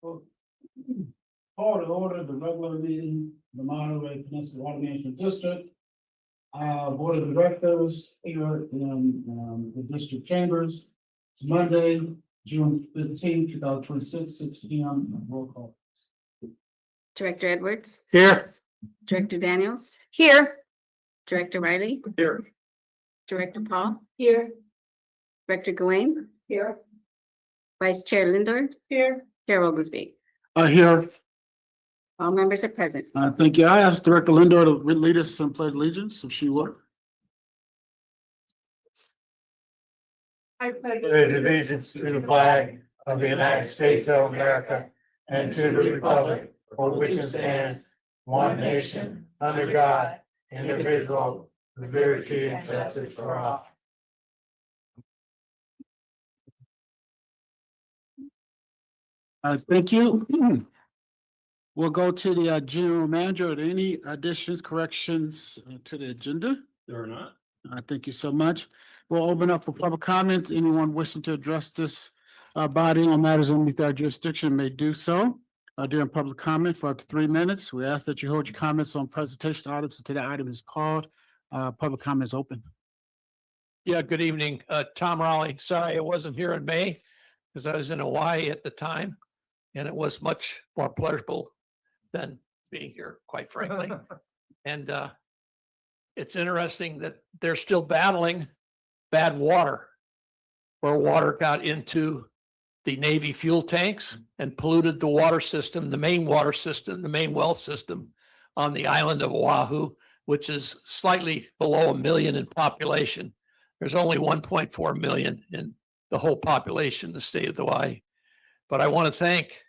Call to order the regular meeting, the Monterey Peninsula Water Management District. Board of Directors here in the district chambers. It's Monday, June 15, 2026, 6 p.m. Roll call. Director Edwards, Here. Director Daniels. Here. Director Riley. Here. Director Paul. Here. Director Gawain. Here. Vice Chair Lindor. Here. Chair Oglesby. Here. All members are present. Thank you. I asked Director Lindor to lead us in pledge allegiance, if she would. I pledge allegiance to the flag of the United States of America and to the republic for which it stands, one nation, under God, indivisible, with liberty and justice for all. Thank you. We'll go to the general manager. Are there any additions, corrections to the agenda? There are not. Thank you so much. We'll open up for public comment. Anyone wishing to address this body on matters underneath our jurisdiction may do so during public comment for up to 3 minutes. We ask that you hold your comments on presentation items until the item is called. Public comment is open. Yeah, good evening. Tom Raleigh. Sorry, I wasn't here in May because I was in Hawaii at the time. And it was much more pleasurable than being here, quite frankly. And it's interesting that they're still battling bad water, where water got into the Navy fuel tanks and polluted the water system, the main water system, the main well system on the island of Oahu, which is slightly below 1 million in population. There's only 1.4 million in the whole population, the state of Hawaii. But I want to thank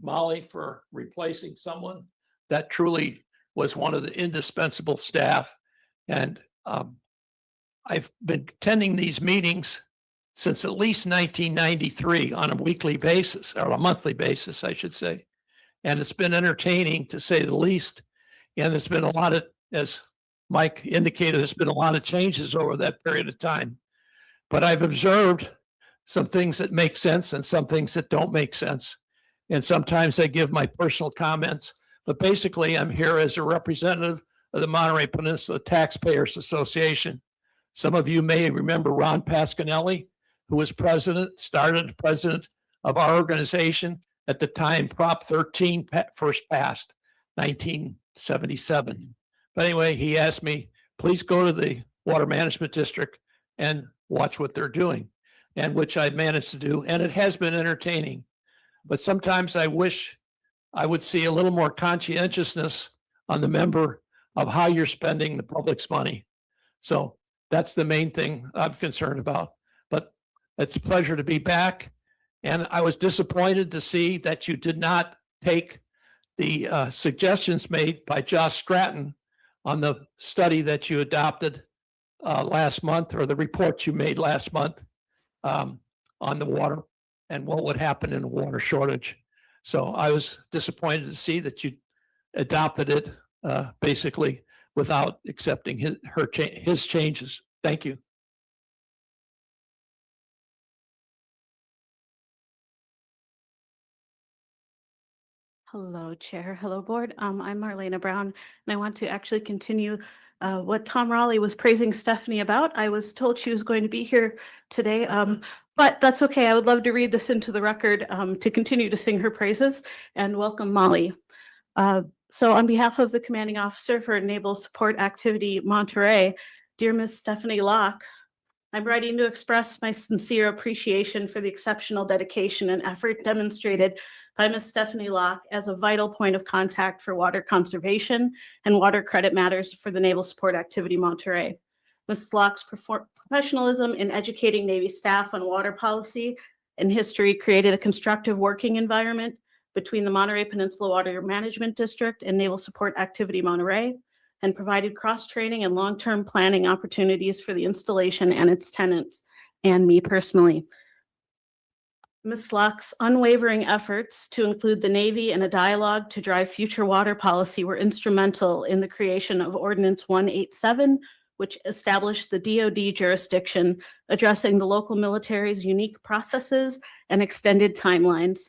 Molly for replacing someone that truly was one of the indispensable staff. And I've been attending these meetings since at least 1993 on a weekly basis, or a monthly basis, I should say. And it's been entertaining, to say the least. And there's been a lot of, as Mike indicated, there's been a lot of changes over that period of time. But I've observed some things that make sense and some things that don't make sense. And sometimes I give my personal comments, but basically I'm here as a representative of the Monterey Peninsula Taxpayers Association. Some of you may remember Ron Pasquinelli, who was started president of our organization at the time Prop 13 first passed, 1977. But anyway, he asked me, please go to the Water Management District and watch what they're doing, and which I managed to do. And it has been entertaining. But sometimes I wish I would see a little more conscientiousness on the member of how you're spending the public's money. So that's the main thing I'm concerned about. But it's a pleasure to be back. And I was disappointed to see that you did not take the suggestions made by Josh Stratton on the study that you adopted last month, or the report you made last month on the water and what would happen in a water shortage. So I was disappointed to see that you adopted it basically without accepting his changes. Thank you. Hello, Chair. Hello, Board. I'm Marlena Brown, and I want to actually continue what Tom Raleigh was praising Stephanie about. I was told she was going to be here today, but that's okay. I would love to read this into the record to continue to sing her praises, and welcome Molly. So on behalf of the Commanding Officer for Naval Support Activity Monterey, dear Ms. Stephanie Locke, I'm writing to express my sincere appreciation for the exceptional dedication and effort demonstrated by Ms. Stephanie Locke as a vital point of contact for water conservation and water credit matters for the Naval Support Activity Monterey. Ms. Locke's professionalism in educating Navy staff on water policy and history created a constructive working environment between the Monterey Peninsula Water Management District and Naval Support Activity Monterey, and provided cross-training and long-term planning opportunities for the installation and its tenants, and me personally. Ms. Locke's unwavering efforts to include the Navy in a dialogue to drive future water policy were instrumental in the creation of Ordinance 187, which established the DoD jurisdiction, addressing the local military's unique processes and extended timelines.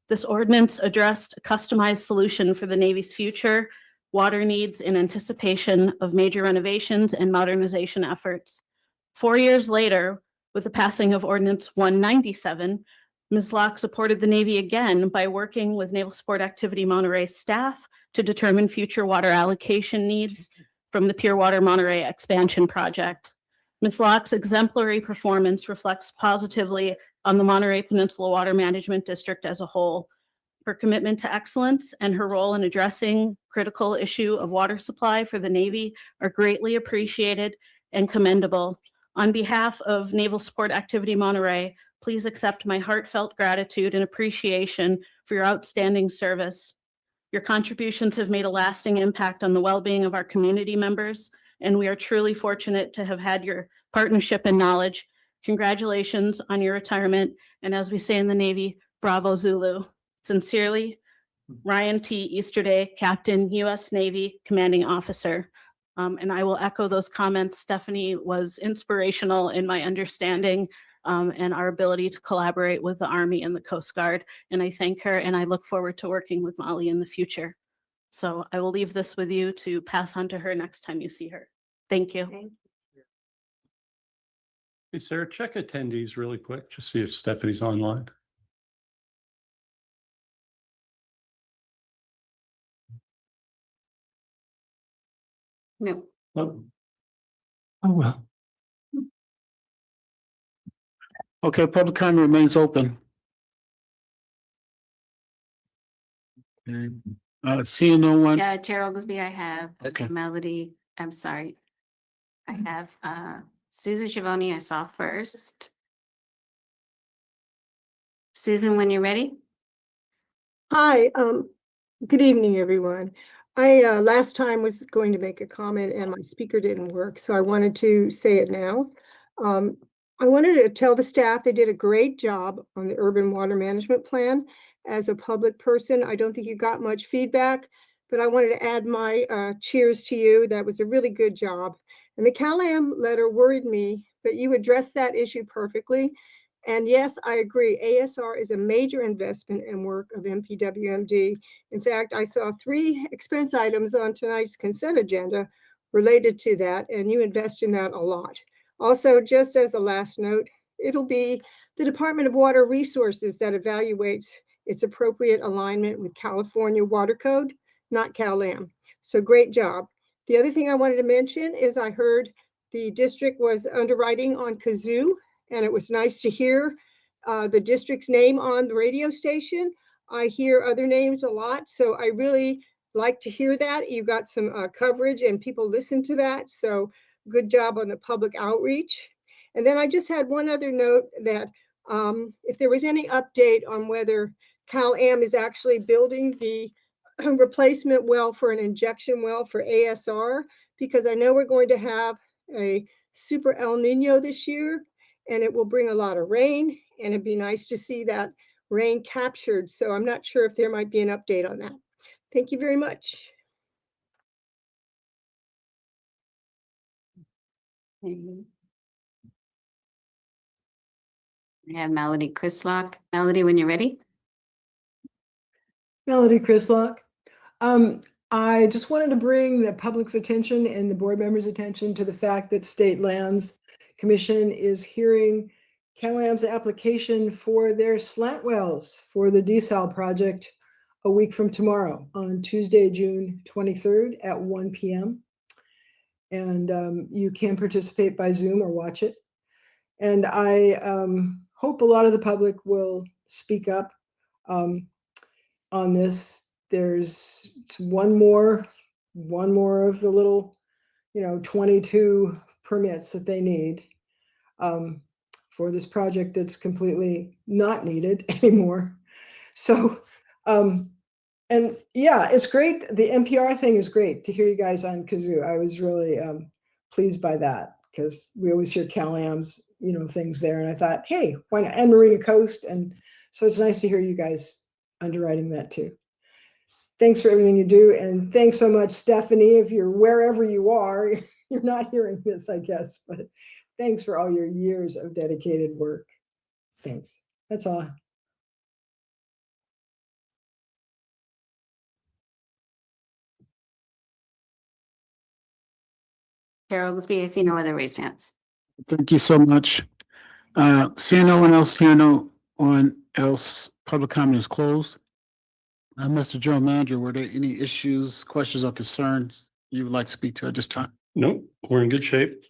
This ordinance addressed a customized solution for the Navy's future water needs in anticipation of major renovations and modernization efforts. 4 years later, with the passing of Ordinance 197, Ms. Locke supported the Navy again by working with Naval Support Activity Monterey staff to determine future water allocation needs from the Pure Water Monterey expansion project. Ms. Locke's exemplary performance reflects positively on the Monterey Peninsula Water Management District as a whole. Her commitment to excellence and her role in addressing critical issue of water supply for the Navy are greatly appreciated and commendable. On behalf of Naval Support Activity Monterey, please accept my heartfelt gratitude and appreciation for your outstanding service. Your contributions have made a lasting impact on the well-being of our community members, and we are truly fortunate to have had your partnership and knowledge. Congratulations on your retirement, and as we say in the Navy, bravo Zulu. Sincerely, Ryan T. Easterday, Captain, U.S. Navy, Commanding Officer. And I will echo those comments. Stephanie was inspirational in my understanding and our ability to collaborate with the Army and the Coast Guard. And I thank her, and I look forward to working with Molly in the future. So I will leave this with you to pass on to her next time you see her. Thank you. Hey, Sarah, check attendees really quick, just see if Stephanie's online. No. Oh, well. Okay, public comment remains open. Okay, seeing no one. Yeah, Chair Oglesby, I have Okay. Melody, I'm sorry. I have Susan Schiavone I saw first. Susan, when you're ready. Hi, good evening, everyone. I last time was going to make a comment and my speaker didn't work, so I wanted to say it now. I wanted to tell the staff they did a great job on the urban water management plan. As a public person, I don't think you got much feedback, but I wanted to add my cheers to you. That was a really good job. And the CalAm letter worried me, but you addressed that issue perfectly. And yes, I agree. ASR is a major investment and work of MPWMD. In fact, I saw 3 expense items on tonight's consent agenda related to that, and you invest in that a lot. Also, just as a last note, it'll be the Department of Water Resources that evaluates its appropriate alignment with California Water Code, not CalAm. So great job. The other thing I wanted to mention is I heard the district was underwriting on Kazoo, and it was nice to hear the district's name on the radio station. I hear other names a lot, so I really like to hear that. You got some coverage and people listen to that, so good job on the public outreach. And then I just had one other note that if there was any update on whether CalAm is actually building the replacement well for an injection well for ASR, because I know we're going to have a super El Nino this year, and it will bring a lot of rain, and it'd be nice to see that rain captured. So I'm not sure if there might be an update on that. Thank you very much. I have Melody Chrislock. Melody, when you're ready. Melody Chrislock. I just wanted to bring the public's attention and the board members' attention to the fact that State Lands Commission is hearing CalAm's application for their slant wells for the desal project a week from tomorrow on Tuesday, June 23rd at 1 p.m. And you can participate by Zoom or watch it. And I hope a lot of the public will speak up on this. There's one more of the little, 22 permits that they need for this project that's completely not needed anymore. So, and yeah, it's great. The NPR thing is great to hear you guys on Kazoo. I was really pleased by that because we always hear CalAm's, things there. And I thought, hey, why not? And Marina Coast. And so it's nice to hear you guys underwriting that too. Thanks for everything you do. And thanks so much, Stephanie, if you're wherever you are, you're not hearing this, I guess, but thanks for all your years of dedicated work. Thanks. That's all. Chair Oglesby, I see no other raised hands. Thank you so much. Seeing no one else here, no one else, public comment is closed. Mr. General Manager, were there any issues, questions, or concerns you would like to speak to at this time? No, we're in good shape.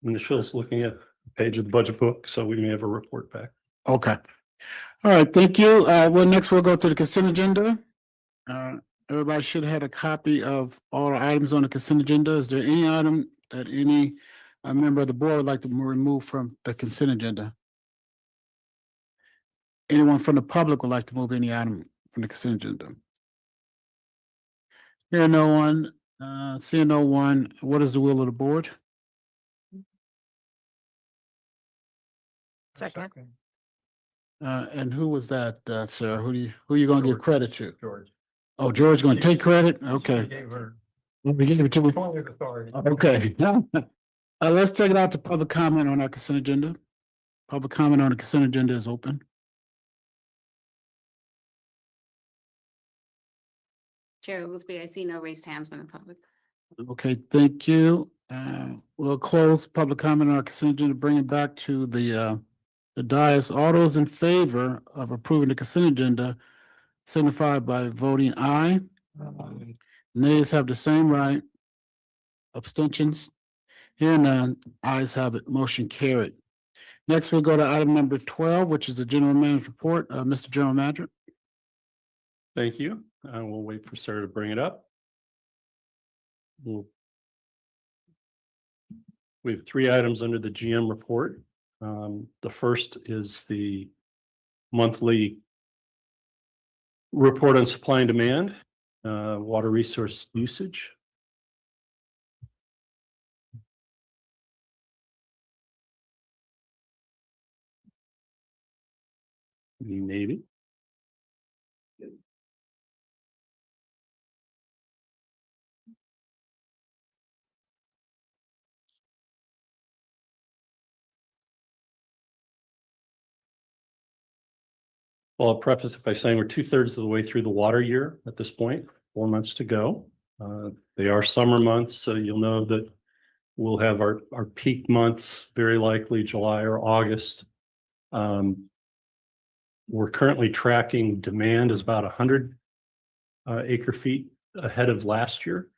Michelle's looking at a page of the budget book, so we may have a report back. Okay. All right, thank you. Well, next we'll go to the consent agenda. Everybody should have had a copy of all the items on the consent agenda. Is there any item that any member of the board would like to remove from the consent agenda? Anyone from the public would like to move any item from the consent agenda? Hearing no one, seeing no one, what is the will of the board? Second. And who was that, sir? Who you gonna give George. credit to? George. Oh, George gonna take credit? Okay. We gave it to me. Okay. Let's take it out to public comment on our consent agenda. Public comment on the consent agenda is open. Chair Oglesby, I see no raised hands from the public. Okay, thank you. We'll close public comment on our consent agenda, bring it back to the dais. All those in favor of approving the consent agenda signify by voting aye. Nays have the same right. Abstentions? Hearing none, ayes have it, motion carried. Next, we'll go to item number 12, which is the general manager's report. Mr. General Manager. Thank you. I will wait for Sarah to bring it up. We have 3 items under the GM report. The first is the monthly report on supply and demand, water resource usage. Maybe. Well, I'll preface it by saying we're 2/3 of the way through the water year at this point, 4 months to go. They are summer months, so you'll know that we'll have our peak months, very likely July or August. We're currently tracking demand is about 100 acre feet ahead of last year.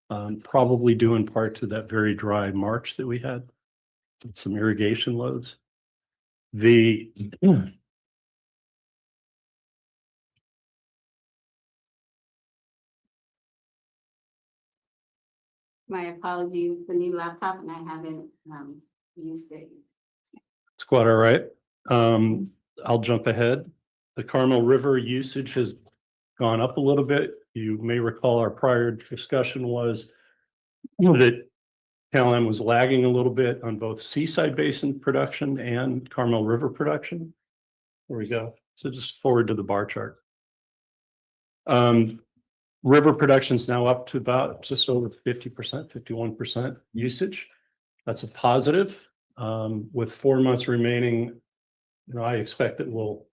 Probably due in part to that very dry March that we had, some irrigation loads. My apologies, the new laptop and I haven't used it. It's quite all right. I'll jump ahead. The Carmel River usage has gone up a little bit. You may recall our prior discussion was that Cal-Am was lagging a little bit on both Seaside Basin production and Carmel River production. There we go. So just forward to the bar chart. River production is now up to about just over 50%, 51% usage. That's a positive. With 4 months remaining, I expect that we'll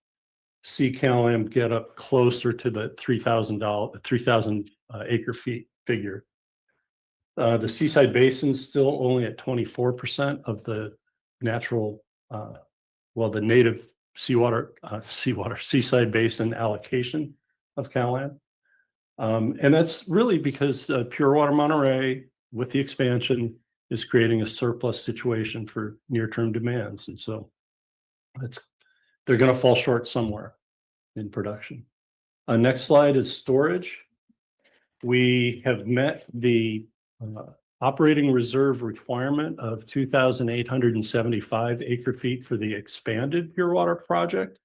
see Cal-Am get up closer to the 3,000 acre feet figure. The Seaside Basin is still only at 24% of the natural, the native Seaside Basin allocation of Cal-Am. And that's really because Pure Water Monterey, with the expansion, is creating a surplus situation for near-term demands. And so they're going to fall short somewhere in production. Next slide is storage. We have met the operating reserve requirement of 2,875 acre feet for the expanded Pure Water project.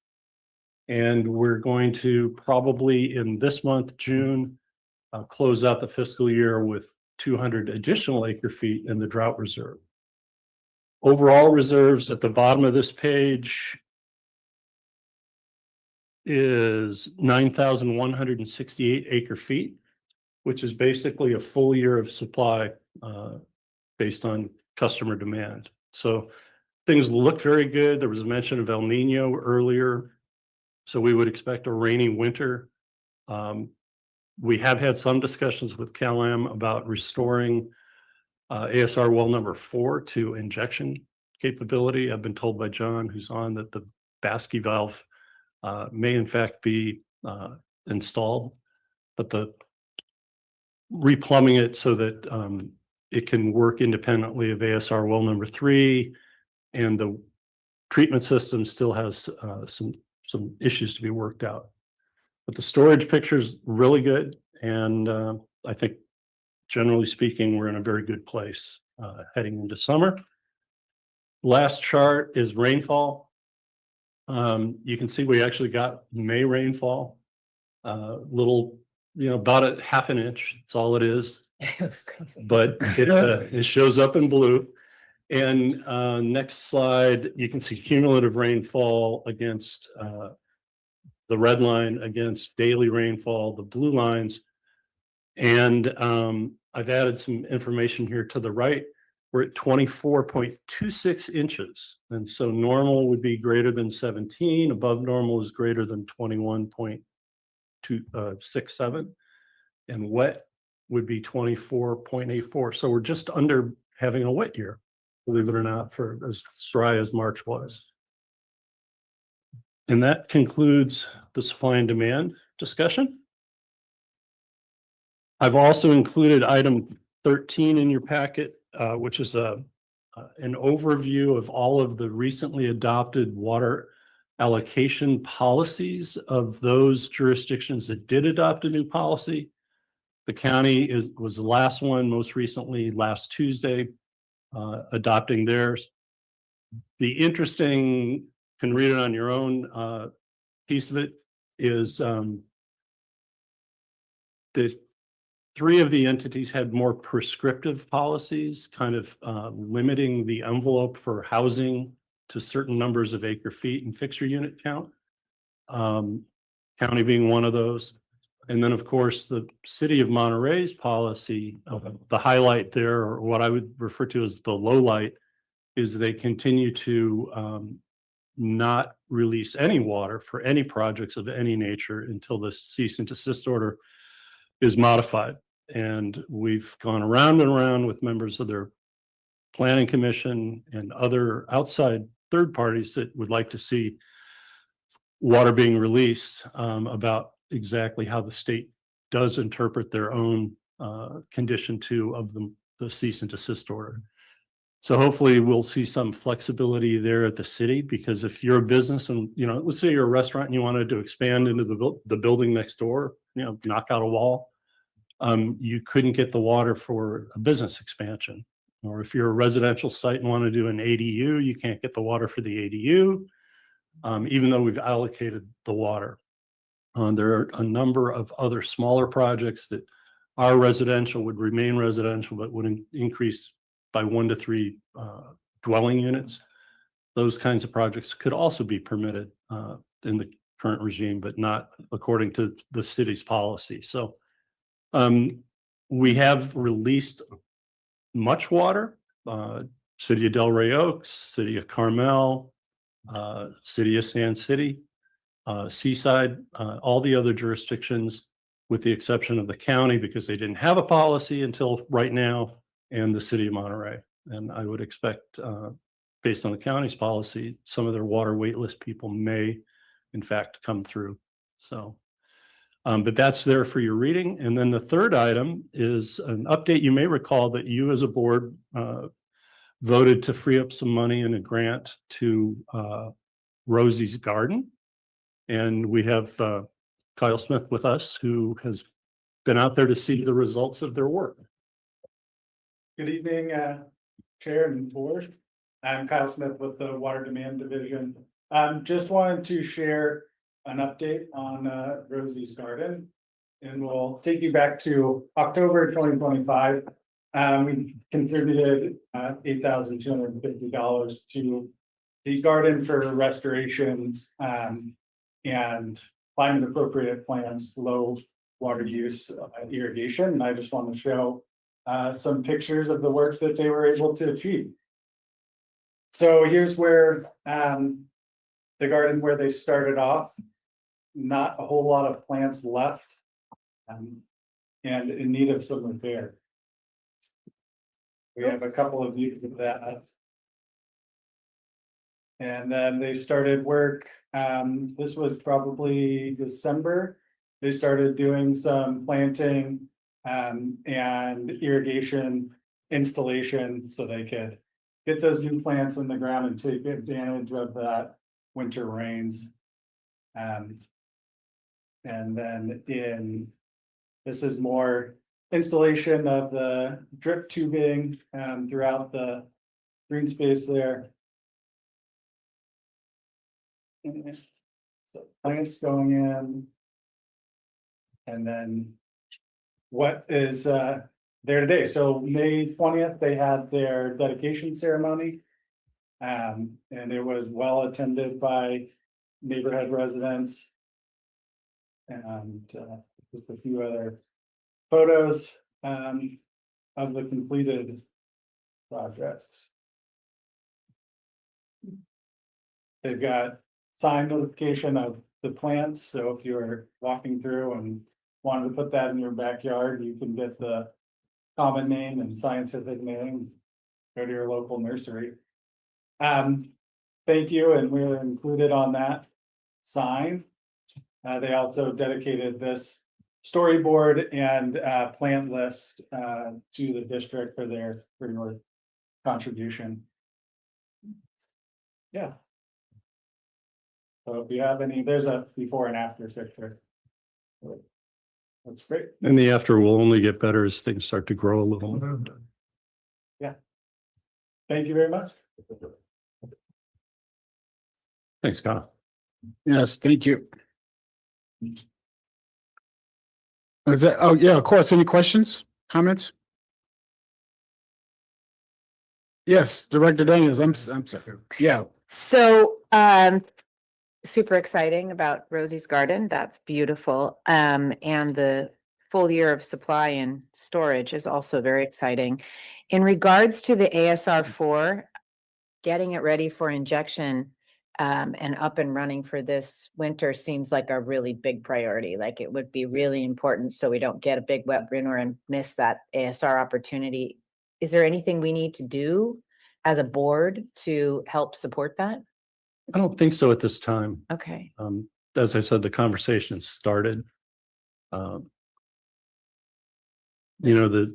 And we're going to probably in this month, June, close out the fiscal year with 200 additional acre feet in the drought reserve. Overall reserves at the bottom of this page is 9,168 acre feet. which is basically a full year of supply based on customer demand. So things look very good. There was a mention of El Nino earlier. So we would expect a rainy winter. We have had some discussions with CalAm about restoring ASR well number 4 to injection capability. I've been told by John, who's on, that the Baskey valve may in fact be installed, but the replumbing it so that it can work independently of ASR well number 3, and the treatment system still has some issues to be worked out. But the storage picture is really good, and I think generally speaking, we're in a very good place heading into summer. Last chart is rainfall. You can see we actually got May rainfall, little, about a half an inch. That's all it is. It was crazy. But it shows up in blue. And next slide, you can see cumulative rainfall against the red line, against daily rainfall, the blue lines. And I've added some information here to the right. We're at 24.26 inches. And so normal would be greater than 17. Above normal is greater than 21.267. And wet would be 24.84. So we're just under having a wet year, believe it or not, for as dry as March was. And that concludes the supply and demand discussion. I've also included item 13 in your packet, which is an overview of all of the recently adopted water allocation policies of those jurisdictions that did adopt a new policy. The county was the last one, most recently last Tuesday, adopting theirs. The interesting, can read it on your own, piece of it is that 3 of the entities had more prescriptive policies, kind of limiting the envelope for housing to certain numbers of acre feet and fixture unit count. County being one of those. And then, of course, the city of Monterey's policy, the highlight there, or what I would refer to as the low light, is they continue to not release any water for any projects of any nature until the cease and desist order is modified. And we've gone around and around with members of their planning commission and other outside third parties that would like to see water being released, about exactly how the state does interpret their own condition 2 of the cease and desist order. So hopefully we'll see some flexibility there at the city, because if you're a business and, let's say you're a restaurant and you wanted to expand into the building next door, knock out a wall, you couldn't get the water for a business expansion. Or if you're a residential site and want to do an ADU, you can't get the water for the ADU, even though we've allocated the water. There are a number of other smaller projects that are residential, would remain residential, but would increase by 1 to 3 dwelling units. Those kinds of projects could also be permitted in the current regime, but not according to the city's policy. So we have released much water, City of Delray Oaks, City of Carmel, City of Sand City, Seaside, all the other jurisdictions, with the exception of the county, because they didn't have a policy until right now, and the city of Monterey. And I would expect, based on the county's policy, some of their water waitlist people may, in fact, come through. So, but that's there for your reading. And then the third item is an update. You may recall that you as a board voted to free up some money in a grant to Rosie's Garden. And we have Kyle Smith with us, who has been out there to see the results of their work. Good evening, Chair and Board. I'm Kyle Smith with the Water Demand Division. Just wanted to share an update on Rosie's Garden, and we'll take you back to October 2025. We contributed $8,250 to the garden for restorations and climate appropriate plants, low water use irrigation. And I just want to show some pictures of the work that they were able to achieve. So here's where the garden where they started off, not a whole lot of plants left and in need of some repair. We have a couple of views of that. And then they started work, this was probably December. They started doing some planting and irrigation installation so they could get those new plants in the ground and take advantage of that winter rains. And then this is more installation of the drip tubing throughout the green space there. So plants going in. And then what is there today? So May 20th, they had their dedication ceremony. And it was well attended by neighborhood residents. And just a few other photos of the completed projects. They've got sign notification of the plants, so if you're walking through and wanted to put that in your backyard, you can get the common name and scientific name, go to your local nursery. Thank you, and we're included on that sign. They also dedicated this storyboard and plant list to the district for your contribution. Yeah. So if you have any, there's a before and after picture. That's great. And the after will only get better as things start to grow a little more. Yeah. Thank you very much. Thanks, Kyle. Yes, thank you. Is that, oh, yeah, of course. Any questions, comments? Yes, Director Daniels, I'm sorry. Yeah. So, super exciting about Rosie's Garden. That's beautiful. And the full year of supply and storage is also very exciting. In regards to the ASR4, getting it ready for injection and up and running for this winter seems like a really big priority. Like it would be really important so we don't get a big wet winter and miss that ASR opportunity. Is there anything we need to do as a board to help support that? I don't think so at this time. Okay. As I said, the conversation started. The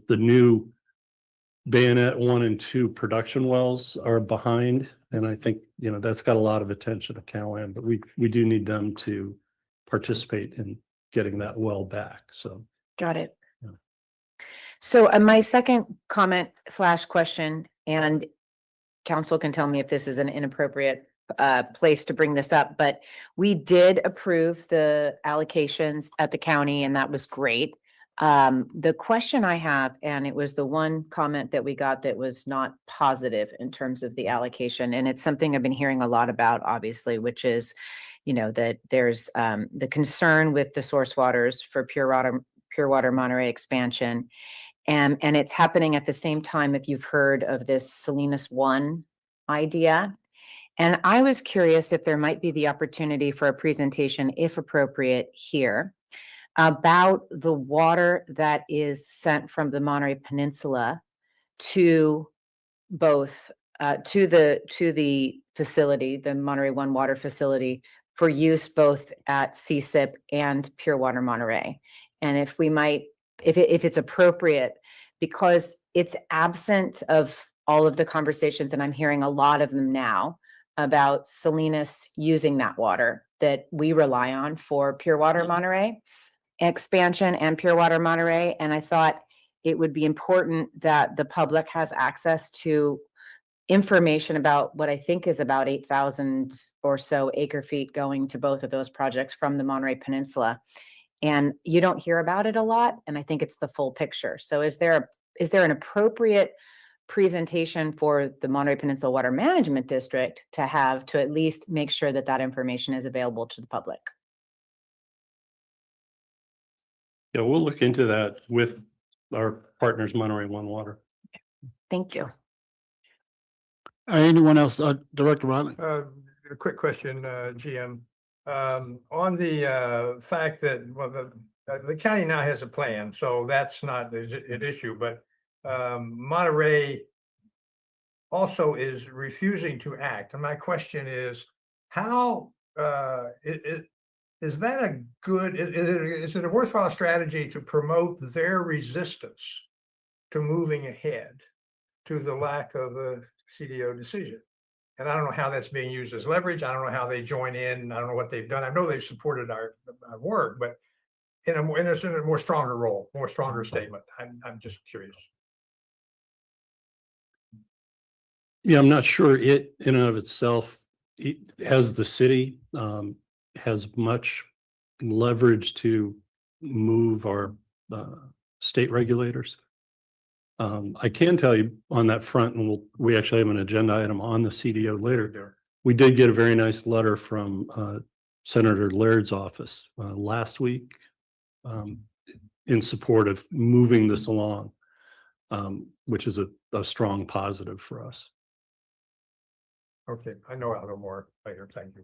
new Bayonet 1 and 2 production wells are behind, and I think, that's got a lot of attention to CalAm, but we do need them to participate in getting that well back, so. Got it. Yeah. So my second comment / question, and council can tell me if this is an inappropriate place to bring this up, but we did approve the allocations at the county and that was great. The question I have, and it was the one comment that we got that was not positive in terms of the allocation, and it's something I've been hearing a lot about, obviously, which is, that there's the concern with the source waters for Pure Water Monterey expansion. And it's happening at the same time if you've heard of this Salinas 1 idea. And I was curious if there might be the opportunity for a presentation, if appropriate, here about the water that is sent from the Monterey Peninsula to both to the facility, the Monterey 1 water facility, for use both at CSIP and Pure Water Monterey. And if we might, if it's appropriate, because it's absent of all of the conversations, and I'm hearing a lot of them now about Salinas using that water that we rely on for Pure Water Monterey expansion and Pure Water Monterey. And I thought it would be important that the public has access to information about what I think is about 8,000 or so acre feet going to both of those projects from the Monterey Peninsula. And you don't hear about it a lot. And I think it's the full picture. So is there an appropriate presentation for the Monterey Peninsula Water Management District to have to at least make sure that that information is available to the public? Yeah, we'll look into that with our partners, Monterey One Water. Thank you. Anyone else? Director Riley? A quick question, GM. On the fact that, well, the county now has a plan, so that's not an issue, but Monterey also is refusing to act. And my question is, how is that a good, is it a worthwhile strategy to promote their resistance to moving ahead to the lack of a CDO decision? And I don't know how that's being used as leverage. I don't know how they join in. I don't know what they've done. I know they've supported our work, but in a more stronger role, more stronger statement. I'm just curious. Yeah, I'm not sure it in and of itself, as the city, has much leverage to move our state regulators. I can tell you on that front, and we actually have an agenda item on the CDO later. We did get a very nice letter from Senator Laird's office last week in support of moving this along, which is a strong positive for us. Okay, I know I'll know more later. Thank you.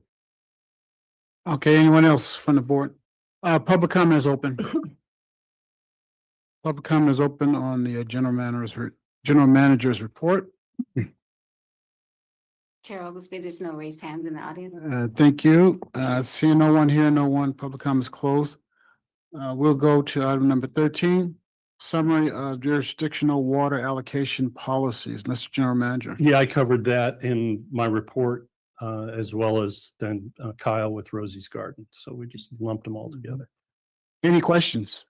Okay, anyone else from the board? Public comment is open. Public comment is open on the general manager's report. Chair Oglesby, there's no raised hand in the audience. Thank you. Seeing no one here, no one, public comment is closed. We'll go to item number 13, summary of jurisdictional water allocation policies. Mr. General Manager. Yeah, I covered that in my report, as well as then Kyle with Rosie's Garden. So we just lumped them all together. Any questions?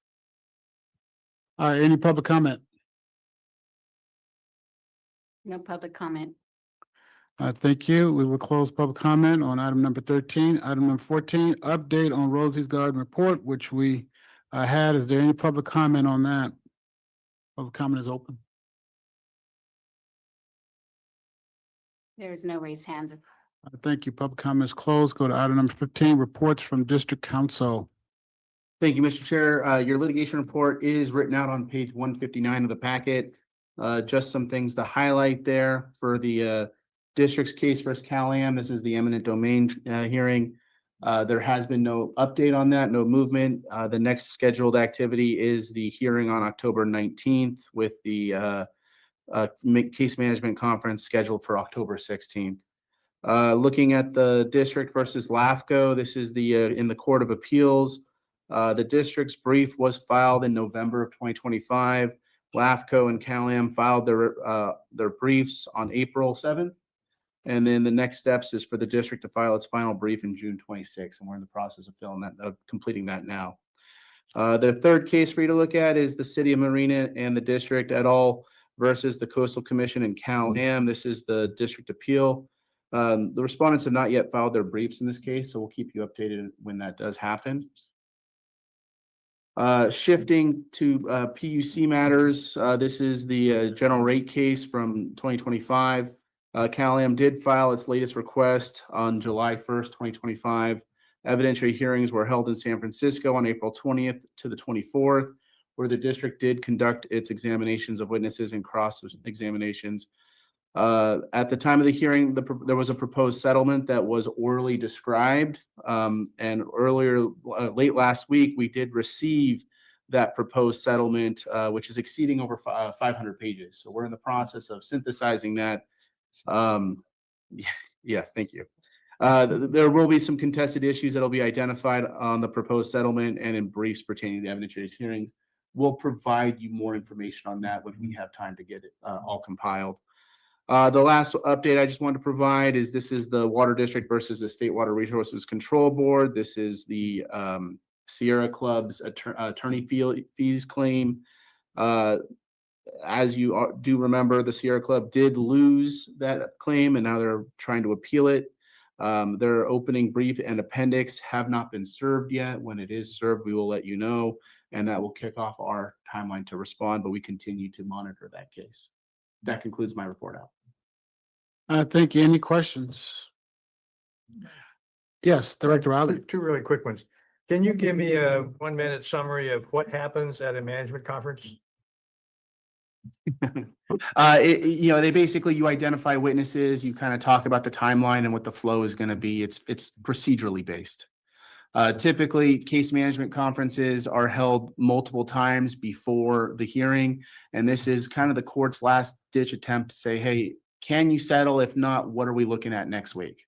Any public comment? No public comment. Thank you. We will close public comment on item number 13. Item number 14, update on Rosie's Garden report, which we had. Is there any public comment on that? Public comment is open. There is no raised hands. Thank you. Public comment is closed. Go to item number 15, reports from District Council. Thank you, Mr. Chair. Your litigation report is written out on page 159 of the packet. Just some things to highlight there for the district's case versus Cal-Am. This is the eminent domain hearing. There has been no update on that, no movement. The next scheduled activity is the hearing on October 19th with the case management conference scheduled for October 16th. Looking at the district versus LAFCO, this is the in the Court of Appeals. The district's brief was filed in November of 2025. LAFCO and Cal-Am filed their briefs on April 7th. And then the next steps is for the district to file its final brief in June 26th. And we're in the process of completing that now. The third case for you to look at is the City of Marina and the district et al. Versus the Coastal Commission and Cal-Am. This is the district appeal. The respondents have not yet filed their briefs in this case, so we'll keep you updated when that does happen. Shifting to PUC matters, this is the general rate case from 2025. Cal-Am did file its latest request on July 1st, 2025. Evidentiary hearings were held in San Francisco on April 20th to the 24th, where the district did conduct its examinations of witnesses and cross examinations. At the time of the hearing, there was a proposed settlement that was orally described. And earlier, late last week, we did receive that proposed settlement, which is exceeding over 500 pages. So we're in the process of synthesizing that. Yeah, thank you. There will be some contested issues that will be identified on the proposed settlement and in briefs pertaining to evidentiary hearings. We'll provide you more information on that when we have time to get it all compiled. The last update I just wanted to provide is this is the Water District versus the State Water Resources Control Board. This is the Sierra Club's attorney fees claim. As you do remember, the Sierra Club did lose that claim and now they're trying to appeal it. Their opening brief and appendix have not been served yet. When it is served, we will let you know, and that will kick off our timeline to respond, but we continue to monitor that case. That concludes my report out. Thank you. Any questions? Yes, Director Riley. Two really quick ones. Can you give me a 1-minute summary of what happens at a management conference? They basically, you identify witnesses, you kind of talk about the timeline and what the flow is going to be. It's procedurally based. Typically, case management conferences are held multiple times before the hearing. And this is kind of the court's last ditch attempt to say, hey, can you settle? If not, what are we looking at next week?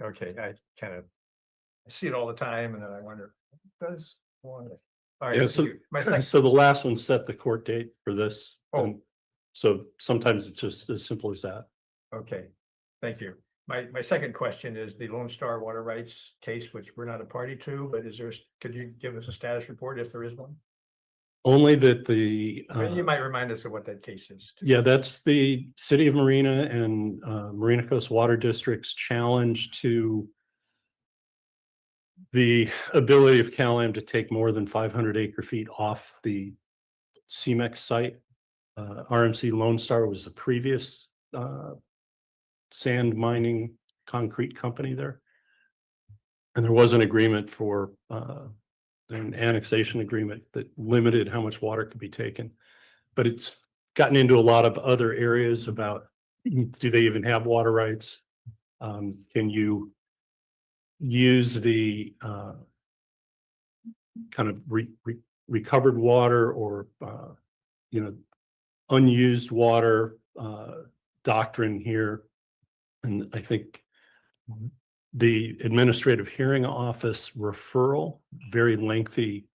Okay, I see it all the time and then I wonder, does one? All right. Yeah, thank you. My next- so the last one set the court date for this. Oh. and So sometimes it's just as simple as that. Okay, thank you. My second question is the Lone Star water rights case, which we're not a party to, but could you give us a status report if there is one? Only that the, You might remind us of what that case is. too. yeah, that's the city of Marina and Marina Coast Water District's challenge to the ability of Cal-Am to take more than 500 acre feet off the CMEX site. RMC Lone Star was the previous sand mining concrete company there. And there was an agreement for an annexation agreement that limited how much water could be taken. But it's gotten into a lot of other areas about, do they even have water rights? Can you use the kind of recovered water or unused water doctrine here? And I think the administrative hearing office referral, very lengthy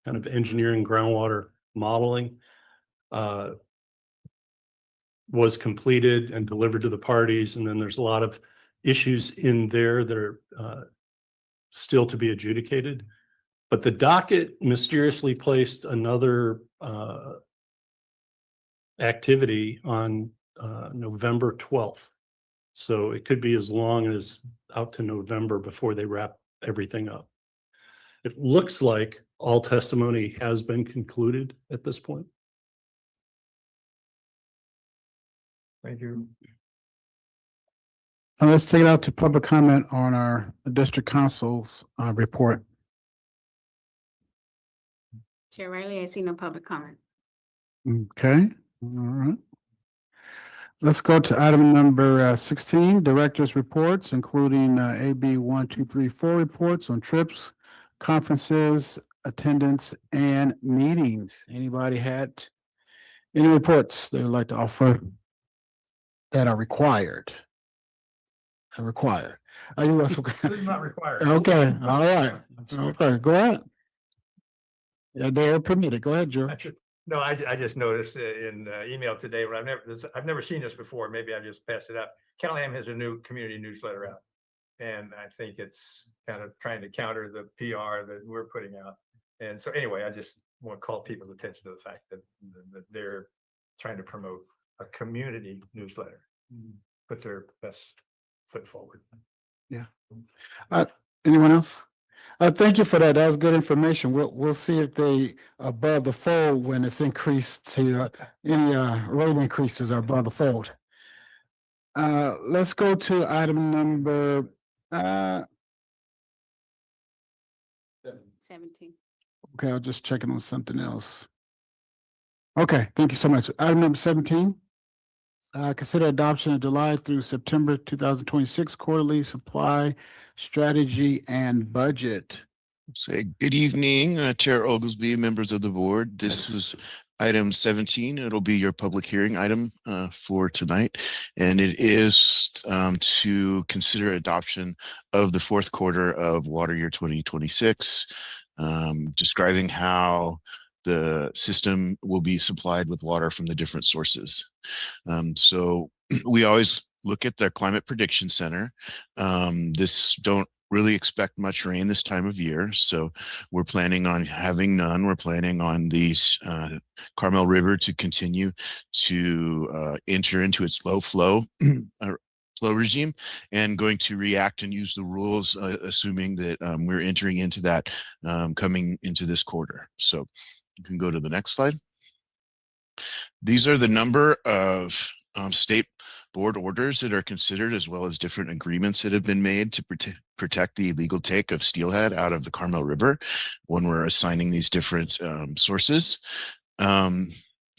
kind of engineering groundwater modeling, was completed and delivered to the parties. And then there's a lot of issues in there that are still to be adjudicated. But the docket mysteriously placed another activity on November 12th. So it could be as long as out to November before they wrap everything up. It looks like all testimony has been concluded at this point. Thank you. And let's take it out to public comment on our district council's report. Chair Riley, I see no public comment. Okay, all right. Let's go to item number 16, director's reports, including AB 1, 2, 3, 4 reports on trips, conferences, attendance, and meetings. Anybody had any reports they would like to offer that are required? Are required. Are you This is not required. okay? All right. Okay, go ahead. Yeah, they are permitted. Go ahead, Joe. No, I just noticed in email today, but I've never seen this before. Maybe I just passed it up. Cal-Am has a new community newsletter out. And I think it's kind of trying to counter the PR that we're putting out. And so anyway, I just want to call people's attention to the fact that they're trying to promote a community newsletter, put their best foot forward. Yeah. Anyone else? Thank you for that. That was good information. We'll see if they above the fold when it's increased to any rate increases are above the fold. Let's go to item number 17. okay, I'll just check in on something else. Okay, thank you so much. Item number 17. Consider adoption of July through September 2026 quarterly supply strategy and budget. Say good evening, Chair Oglesby, members of the board. This is item 17. It'll be your public hearing item for tonight. And it is to consider adoption of the fourth quarter of water year 2026, describing how the system will be supplied with water from the different sources. So we always look at the Climate Prediction Center. This don't really expect much rain this time of year, so we're planning on having none. We're planning on the Carmel River to continue to enter into its low flow flow regime, and going to react and use the rules, assuming that we're entering into that coming into this quarter. So you can go to the next slide. These are the number of state board orders that are considered, as well as different agreements that have been made to protect the illegal take of steelhead out of the Carmel River when we're assigning these different sources.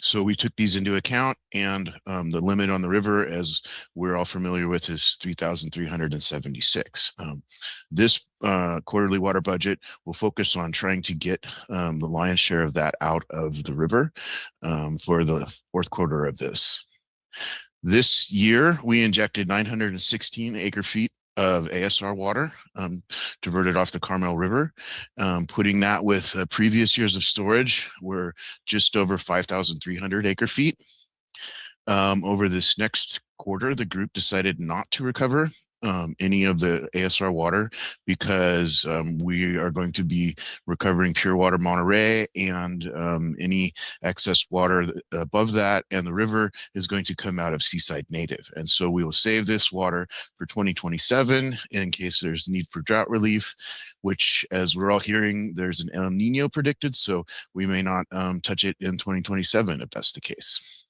So we took these into account, and the limit on the river, as we're all familiar with, is 3,376. This quarterly water budget will focus on trying to get the lion's share of that out of the river for the fourth quarter of this. This year, we injected 916 acre feet of ASR water diverted off the Carmel River. Putting that with previous years of storage, we're just over 5,300 acre feet. Over this next quarter, the group decided not to recover any of the ASR water because we are going to be recovering pure water Monterey, and any excess water above that and the river is going to come out of Seaside Native. And so we will save this water for 2027 in case there's need for drought relief, which, as we're all hearing, there's an El Nino predicted, so we may not touch it in 2027 if that's the case.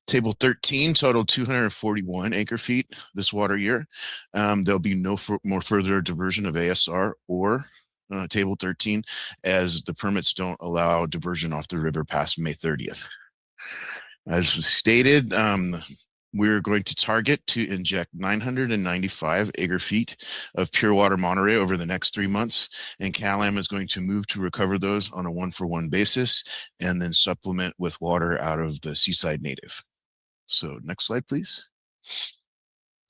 Table 13 totaled 241 acre feet this water year. There'll be no more further diversion of ASR or Table 13, as the permits don't allow diversion off the river past May 30th. As stated, we're going to target to inject 995 acre feet of pure water Monterey over the next 3 months, and CalAm is going to move to recover those on a 1-for-1 basis and then supplement with water out of the Seaside Native. So next slide, please.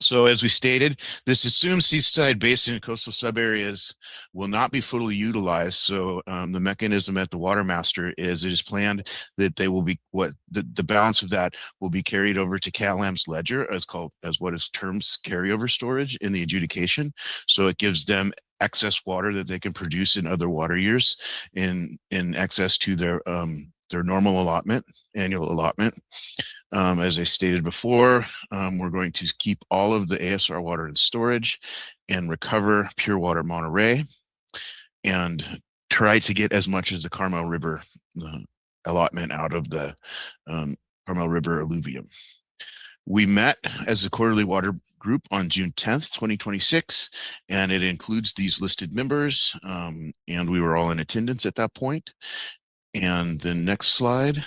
So as we stated, this assumes Seaside Basin and coastal subareas will not be fully utilized. So the mechanism at the Water Master is it is planned that they will be the balance of that will be carried over to CalAm's ledger as what is termed carryover storage in the adjudication. So it gives them excess water that they can produce in other water years in excess to their normal allotment, annual allotment. As I stated before, we're going to keep all of the ASR water in storage and recover pure water Monterey and try to get as much as the Carmel River allotment out of the Carmel River alluvium. We met as a quarterly water group on June 10th, 2026, and it includes these listed members, and we were all in attendance at that point. And the next slide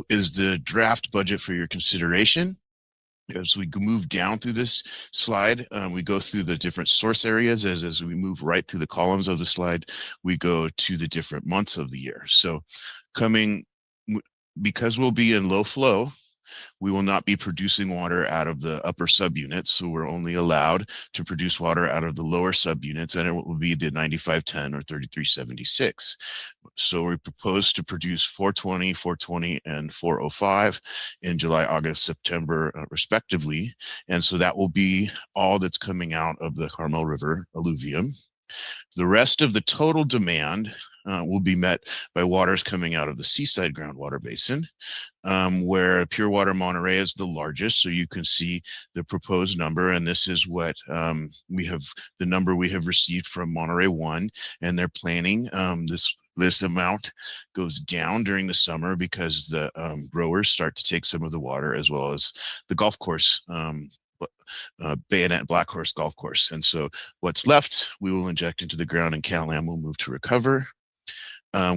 is the draft budget for your consideration. As we move down through this slide, we go through the different source areas. As we move right through the columns of the slide, we go to the different months of the year. So because we'll be in low flow, we will not be producing water out of the upper subunits. So we're only allowed to produce water out of the lower subunits, and it will be the 9510 or 3376. So we propose to produce 420, 420, and 405 in July, August, September, respectively. And so that will be all that's coming out of the Carmel River alluvium. The rest of the total demand will be met by waters coming out of the Seaside groundwater basin, where pure water Monterey is the largest. So you can see the proposed number, and this is what the number we have received from Monterey 1, and they're planning this amount goes down during the summer because the growers start to take some of the water, as well as the golf course, Bayonet and Black Horse golf course. And so what's left, we will inject into the ground, and CalAm will move to recover.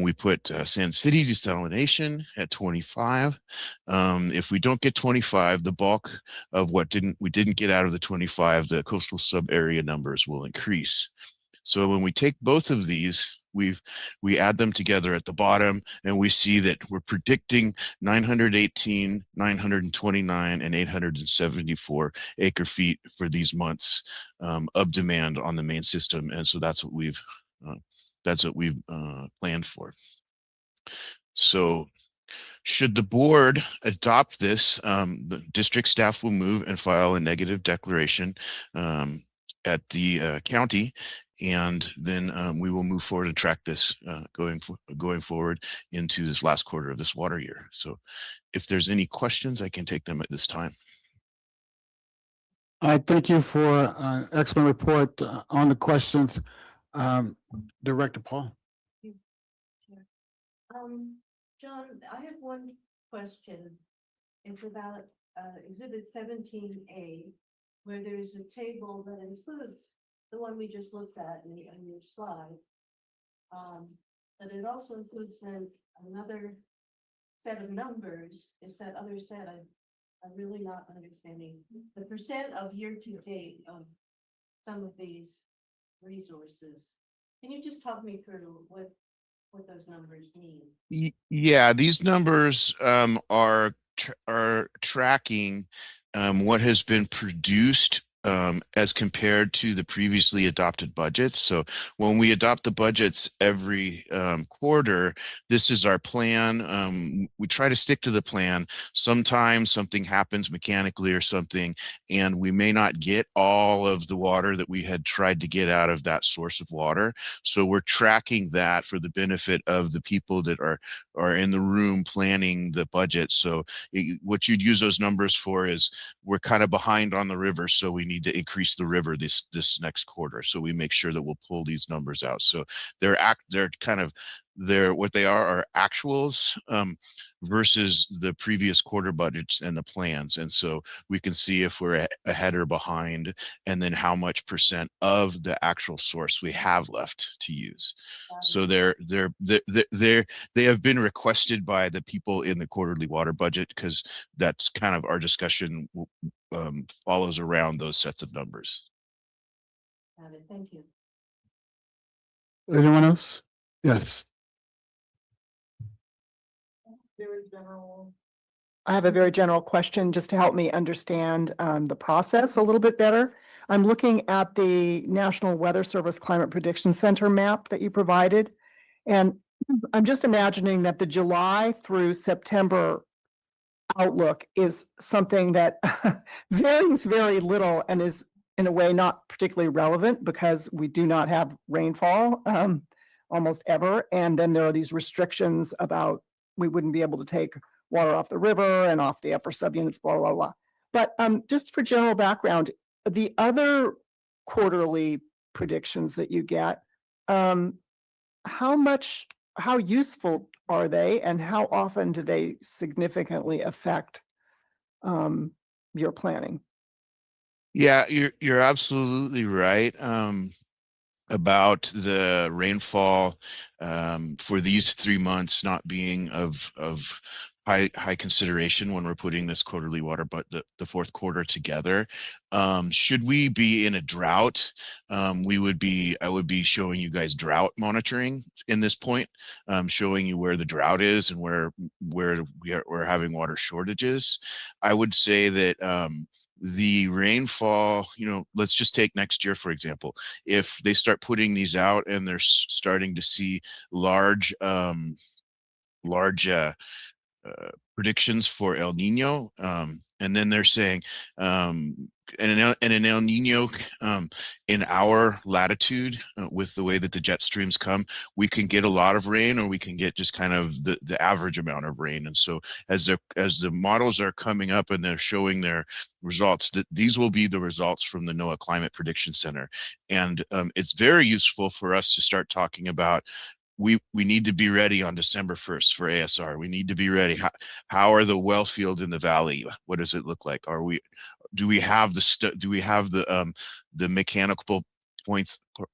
We put Sand City desalination at 25. If we don't get 25, the bulk of what we didn't get out of the 25, the coastal sub area numbers will increase. So when we take both of these, we add them together at the bottom, and we see that we're predicting 918, 929, and 874 acre feet for these months of demand on the main system. And so that's what we've planned for. So should the board adopt this, the district staff will move and file a negative declaration at the county, and then we will move forward and track this going forward into this last quarter of this water year. So if there's any questions, I can take them at this time. I thank you for an excellent report on the questions. Director Paul. John, I have one question. It's about exhibit 17A, where there's a table that includes the one we just looked at in your slide. But it also includes then another set of numbers. It's that other set I'm really not understanding. The percent of year to date of some of these resources. Can you just talk me through what those numbers mean? Yeah, these numbers are tracking what has been produced as compared to the previously adopted budgets. So when we adopt the budgets every quarter, this is our plan. We try to stick to the plan. Sometimes something happens mechanically or something, and we may not get all of the water that we had tried to get out of that source of water. So we're tracking that for the benefit of the people that are in the room planning the budget. So what you'd use those numbers for is we're kind of behind on the river, so we need to increase the river this next quarter. So we make sure that we'll pull these numbers out. So they're what they are actuals versus the previous quarter budgets and the plans. And so we can see if we're ahead or behind, and then how much percent of the actual source we have left to use. So they have been requested by the people in the quarterly water budget, because that's kind of our discussion follows around those sets of numbers. Got it. Thank you. Anyone else? Yes. I have a very general question just to help me understand the process a little bit better. I'm looking at the National Weather Service Climate Prediction Center map that you provided. And I'm just imagining that the July through September outlook is something that varies very little and is in a way not particularly relevant because we do not have rainfall almost ever. And then there are these restrictions about we wouldn't be able to take water off the river and off the upper subunits, blah, blah, blah. But just for general background, the other quarterly predictions that you get, how useful are they, and how often do they significantly affect your planning? Yeah, you're absolutely right about the rainfall for these 3 months not being of high consideration when we're putting this quarterly water, but the fourth quarter together. Should we be in a drought, I would be showing you guys drought monitoring in this point, showing you where the drought is and where we're having water shortages. I would say that the rainfall, let's just take next year, for example. If they start putting these out and they're starting to see large predictions for El Nino, and then they're saying and an El Nino in our latitude, with the way that the jet streams come, we can get a lot of rain, or we can get just kind of the average amount of rain. And so as the models are coming up and they're showing their results, that these will be the results from the NOAA Climate Prediction Center. And it's very useful for us to start talking about, we need to be ready on December 1st for ASR. We need to be ready. How are the well field in the valley? What does it look like? Do we have the mechanical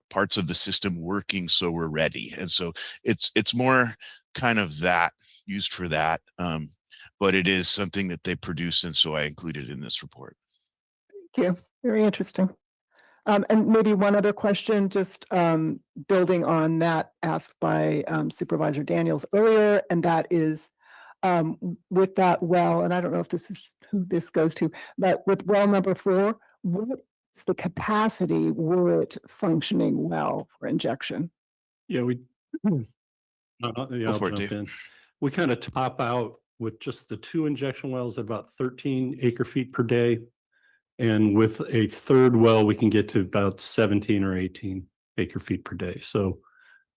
parts of the system working so we're ready? And so it's more kind of that, used for that, but it is something that they produce, and so I included in this report. Thank you. Very interesting. And maybe one other question, just building on that asked by Supervisor Daniels earlier, and that is with that well, and I don't know if this is who this goes to, but with well number 4, what is the capacity were it functioning well for injection? Yeah, I'll jump in. We kind of top out with just the 2 injection wells at about 13 acre feet per day. And with a third well, we can get to about 17 or 18 acre feet per day. So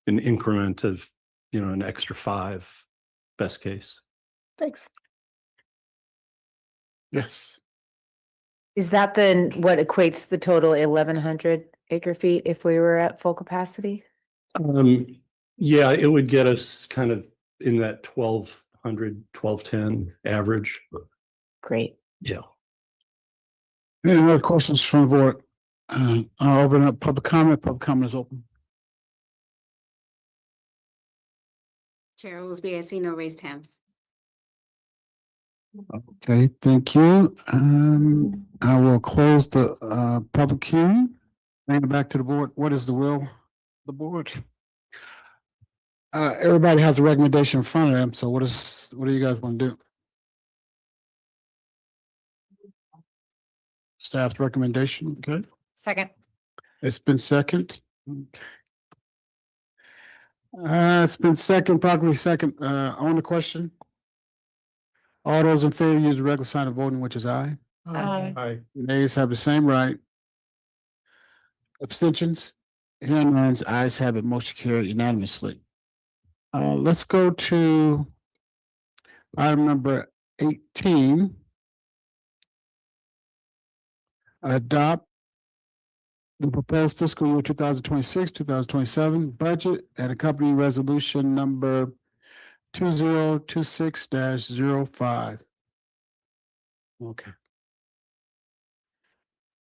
an increment of, an extra 5, best case. Thanks. Yes. Is that then what equates the total 1,100 acre feet if we were at full capacity? Yeah, it would get us kind of in that 1,200, 1,210 average. Great. Yeah. Any other questions from the board? I'll open up public comment. Public comment is open. Chair Oglesby, I see no raised hands. Okay, thank you. I will close the public hearing. Bring it back to the board. What is the will of the board? Everybody has a recommendation in front of them, so what do you guys want to do? Staff's recommendation, okay? Second. It's been second. It's been second, properly second. On the question? All those in favor use the regular sign of voting, which is aye. Aye. Nays have the same right. Abstentions? Hearing none, ayes have it, motion carried unanimously. Let's go to item number 18. Adopt the proposed fiscal year 2026, 2027 budget and accompanying resolution number 2026-05. Okay.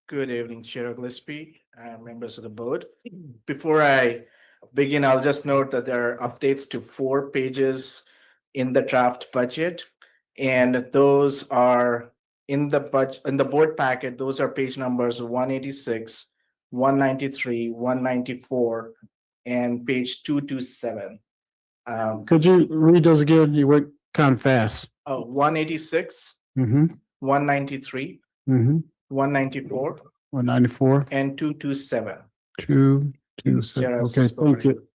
Good evening, Chair Gillespie, members of the board. Before I begin, I'll just note that there are updates to 4 pages in the draft budget. And those are in the board packet. Those are page numbers 186, 193, 194, and page 227. Could you read those again? You went kind of fast. 186, Mm-hmm. 193, Mm-hmm. 194, 194. and 227. 227. Sarah's Okay, just thank you.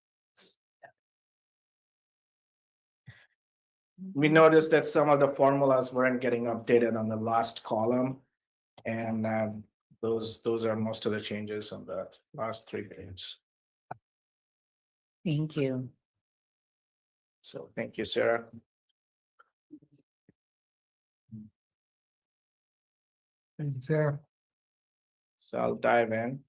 We noticed that some of the formulas weren't getting updated on the last column. And those are most of the changes on the last 3 pages. Thank you. So thank you, Sarah. Thank you, Sarah. So I'll dive in.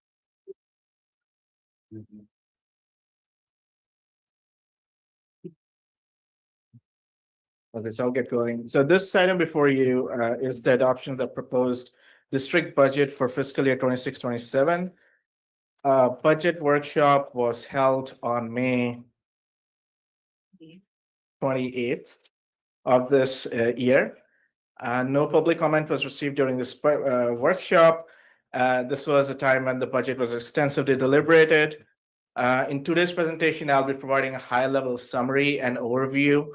Okay, so I'll get going. So this item before you is the adoption of the proposed district budget for fiscal year 26-27. Budget workshop was held on May 28th of this year. No public comment was received during this workshop. This was a time when the budget was extensively deliberated. In today's presentation, I'll be providing a high-level summary and overview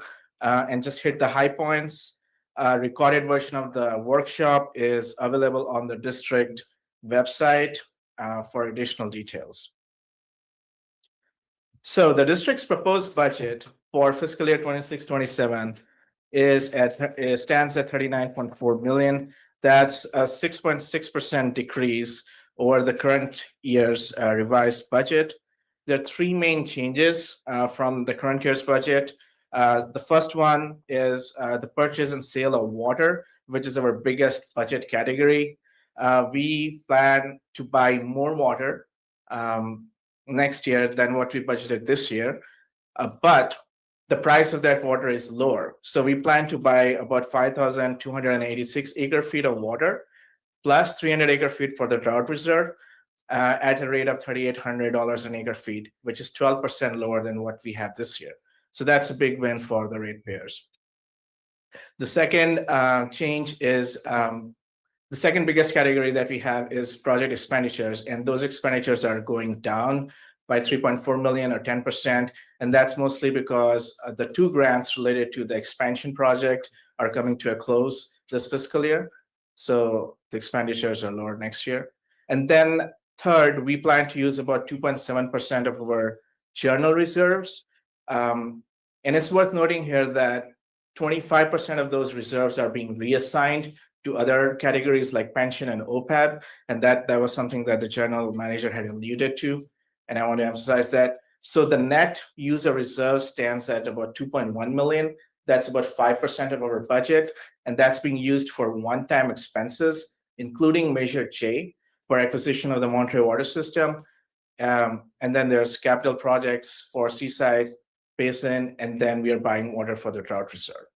and just hit the high points. Recorded version of the workshop is available on the district website for additional details. So the district's proposed budget for fiscal year 26-27 stands at 39.4 million. That's a 6.6% decrease over the current year's revised budget. There are 3 main changes from the current year's budget. The first one is the purchase and sale of water, which is our biggest budget category. We plan to buy more water next year than what we budgeted this year, but the price of that water is lower. So we plan to buy about 5,286 acre feet of water, plus 300 acre feet for the drought reserve at a rate of $3,800 an acre feet, which is 12% lower than what we have this year. So that's a big win for the ratepayers. The second change is the second biggest category that we have is project expenditures, and those expenditures are going down by 3.4 million or 10%. And that's mostly because the 2 grants related to the expansion project are coming to a close this fiscal year. So the expenditures are lower next year. And then third, we plan to use about 2.7% of our general reserves. And it's worth noting here that 25% of those reserves are being reassigned to other categories like pension and OPEB. And that was something that the general manager had alluded to. And I want to emphasize that. So the net user reserve stands at about 2.1 million. That's about 5% of our budget. And that's being used for one-time expenses, including Measure J for acquisition of the Montreal water system. And then there's capital projects for Seaside Basin, and then we are buying water for the drought reserve.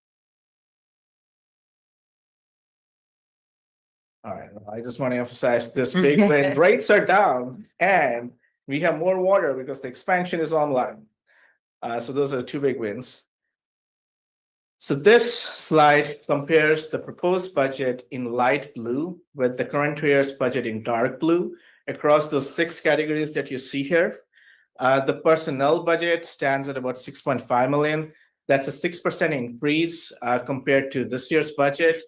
All right, I just want to emphasize this big when rates are down and we have more water because the expansion is online. So those are two big wins. So this slide compares the proposed budget in light blue with the current year's budget in dark blue across those 6 categories that you see here. The personnel budget stands at about 6.5 million. That's a 6% increase compared to this year's budget.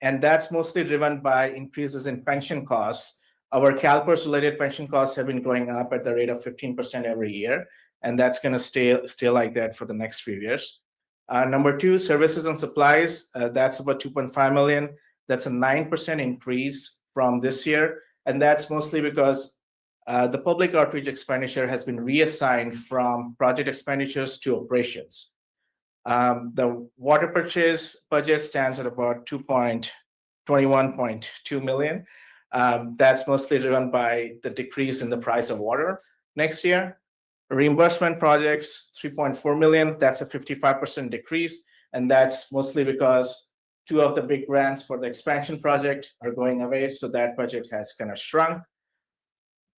And that's mostly driven by increases in pension costs. Our CalPERS related pension costs have been going up at the rate of 15% every year. And that's going to stay like that for the next few years. Number 2, services and supplies, that's about 2.5 million. That's a 9% increase from this year. And that's mostly because the public outreach expenditure has been reassigned from project expenditures to operations. The water purchase budget stands at about 21.2 million. That's mostly driven by the decrease in the price of water next year. Reimbursement projects, 3.4 million. That's a 55% decrease. And that's mostly because 2 of the big grants for the expansion project are going away. So that budget has kind of shrunk.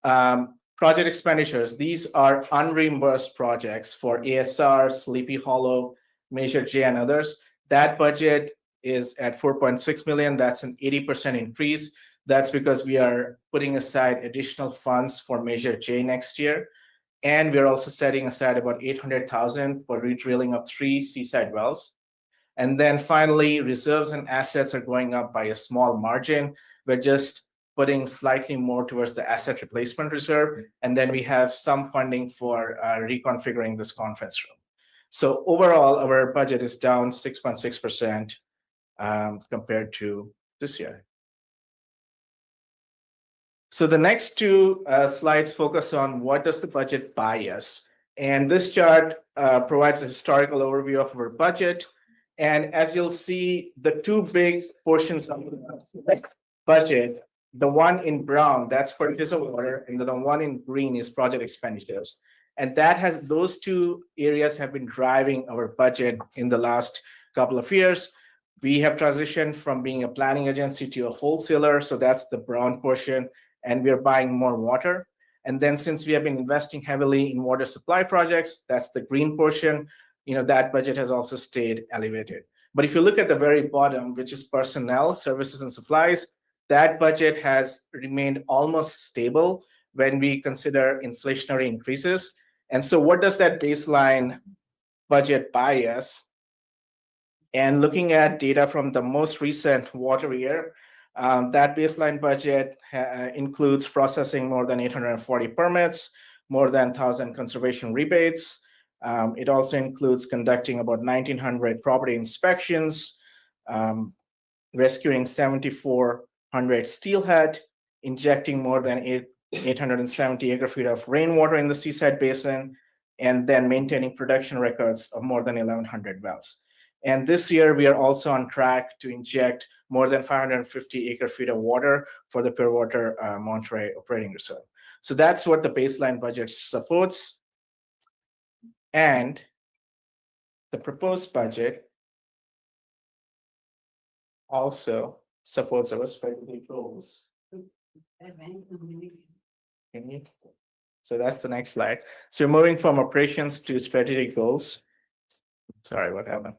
Project expenditures, these are unreimbursed projects for ASR, Sleepy Hollow, Measure J, and others. That budget is at 4.6 million. That's an 80% increase. That's because we are putting aside additional funds for Measure J next year. And we're also setting aside about 800,000 for redrilling of 3 seaside wells. And then finally, reserves and assets are going up by a small margin. We're just putting slightly more towards the asset replacement reserve. And then we have some funding for reconfiguring this conference room. So overall, our budget is down 6.6% compared to this year. So the next 2 slides focus on what does the budget buy us. And this chart provides a historical overview of our budget. And as you'll see, the 2 big portions of the budget, the one in brown, that's purchase of water, and the one in green is project expenditures. And those 2 areas have been driving our budget in the last couple of years. We have transitioned from being a planning agency to a wholesaler. So that's the brown portion. And we're buying more water. And then since we have been investing heavily in water supply projects, that's the green portion, that budget has also stayed elevated. But if you look at the very bottom, which is personnel, services, and supplies, that budget has remained almost stable when we consider inflationary increases. And so what does that baseline budget buy us? And looking at data from the most recent water year, that baseline budget includes processing more than 840 permits, more than 1,000 conservation rebates. It also includes conducting about 1,900 property inspections, rescuing 7,400 steelhead, injecting more than 870 acre-feet of rainwater in the Seaside Basin, and then maintaining production records of more than 1,100 wells. And this year, we are also on track to inject more than 550 acre-feet of water for the Pure Water Monterey Operating Reserve. So that's what the baseline budget supports. And the proposed budget also supports our strategic goals. So that's the next slide. So we're moving from operations to strategic goals. Sorry, what happened?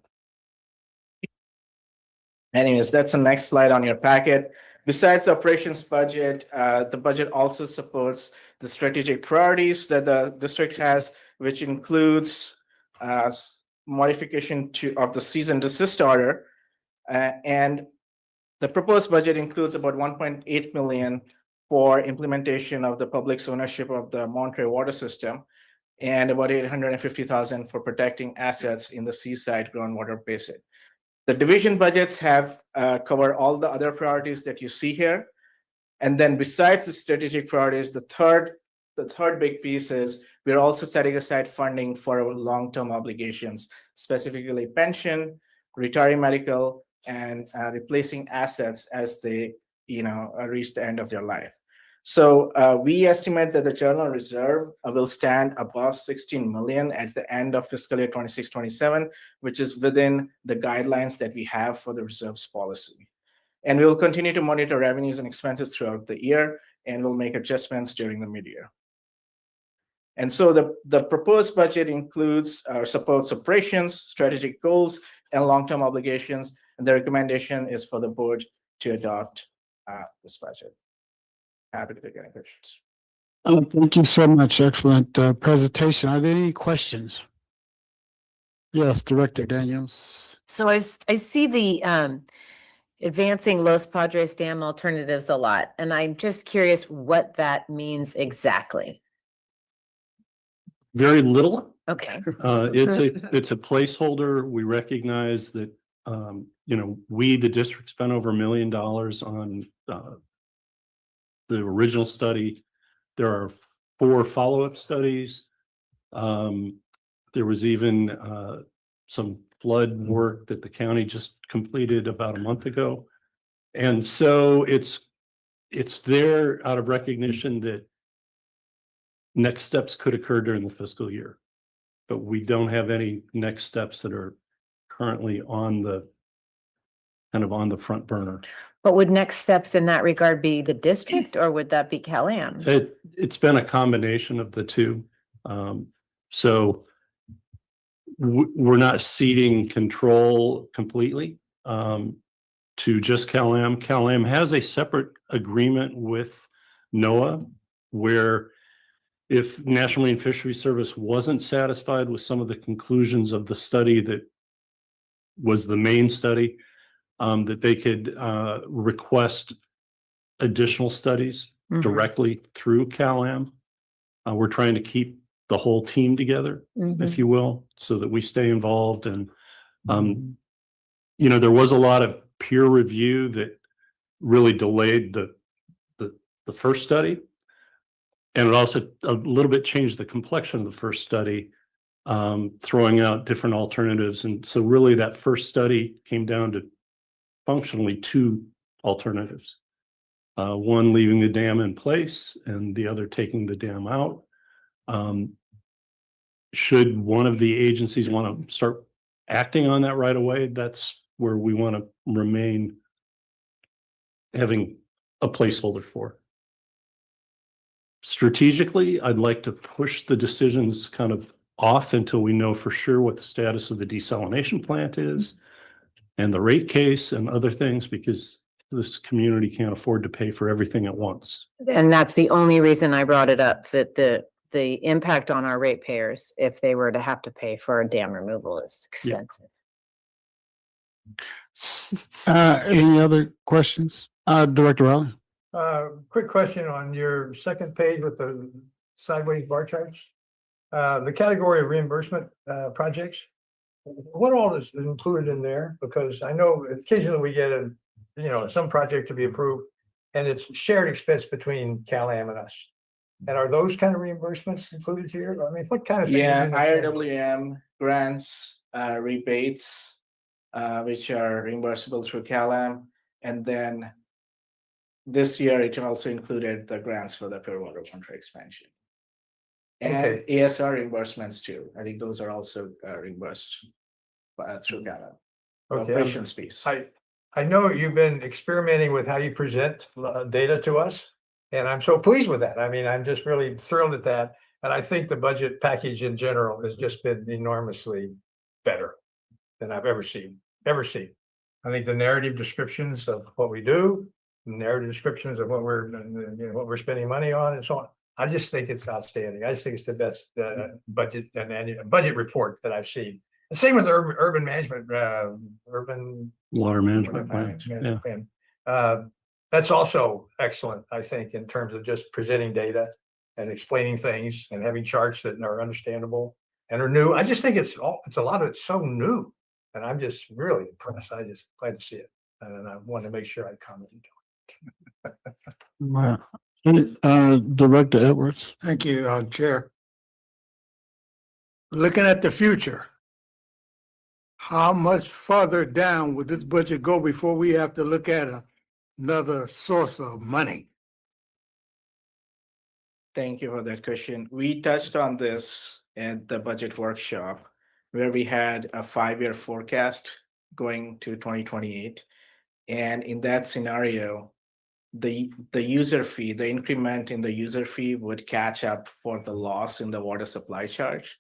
Anyways, that's the next slide on your packet. Besides the operations budget, the budget also supports the strategic priorities that the district has, which includes modification of the cease and desist order. And the proposed budget includes about 1.8 million for implementation of the public's ownership of the Monterey water system, and about 850,000 for protecting assets in the seaside groundwater basin. The division budgets have covered all the other priorities that you see here. And then besides the strategic priorities, the third big piece is we're also setting aside funding for our long-term obligations, specifically pension, retiree medical, and replacing assets as they reach the end of their life. So we estimate that the general reserve will stand above 16 million at the end of fiscal year 26-27, which is within the guidelines that we have for the reserves policy. And we'll continue to monitor revenues and expenses throughout the year, and we'll make adjustments during the mid-year. And so the proposed budget includes or supports operations, strategic goals, and long-term obligations. And the recommendation is for the board to adopt this budget. Happy to take any questions. Thank you so much. Excellent presentation. Are there any questions? Yes, Director Daniels. So I see the advancing Los Padres Dam alternatives a lot, and I'm just curious what that means exactly. Very little. Okay. It's a placeholder. We recognize that, we, the district, spent over $1 million on the original study. There are 4 follow-up studies. There was even some flood work that the county just completed about a month ago. And so it's there out of recognition that next steps could occur during the fiscal year, but we don't have any next steps that are currently on the front burner. But would next steps in that regard be the district, or would that be Cal-Am? It's been a combination of the two. So we're not ceding control completely to just Cal-Am. Cal-Am has a separate agreement with NOAA where if National Marine Fisheries Service wasn't satisfied with some of the conclusions of the study that was the main study, that they could request additional studies directly through Cal-Am. We're trying to keep the whole team together, if you will, so that we stay involved. And, there was a lot of peer review that really delayed the first study. And it also a little bit changed the complexion of the first study, throwing out different alternatives. And so really that first study came down to functionally 2 alternatives. One leaving the dam in place and the other taking the dam out. Should one of the agencies want to start acting on that right away, that's where we want to remain having a placeholder for. Strategically, I'd like to push the decisions kind of off until we know for sure what the status of the desalination plant is and the rate case and other things, because this community can't afford to pay for everything at once. And that's the only reason I brought it up, that the impact on our ratepayers, if they were to have to pay for a dam removal, is extensive. Any other questions? Director Raleigh? Quick question on your second page with the sideways bar charts. The category of reimbursement projects, what all is included in there? Because I know occasionally we get some project to be approved and it's shared expense between Cal-Am and us. And are those kind of reimbursements included here? I mean, what kind of things? Yeah, IRWM grants, rebates, which are reimbursable through Cal-Am. And then this year, it also included the grants for the Pure Water Monterey expansion. And ASR reimbursements too. I think those are also reimbursed through Cal-Am. Operations piece. I know you've been experimenting with how you present data to us, and I'm so pleased with that. I mean, I'm just really thrilled at that. And I think the budget package in general has just been enormously better than I've ever seen. I think the narrative descriptions of what we do, narrative descriptions of what we're spending money on and so on. I just think it's outstanding. I just think it's the best budget and annual budget report that I've seen. The same with urban management, urban water management plan. That's also excellent, I think, in terms of just presenting data and explaining things and having charts that are understandable and are new. I just think it's a lot of it's so new, and I'm just really impressed. I just glad to see it, and I want to make sure I commented on it. Wow. Director Edwards. Thank you, Chair. Looking at the future, how much further down would this budget go before we have to look at another source of money? Thank you for that question. We touched on this at the budget workshop, where we had a 5-year forecast going to 2028. And in that scenario, the user fee, the increment in the user fee would catch up for the loss in the water supply charge.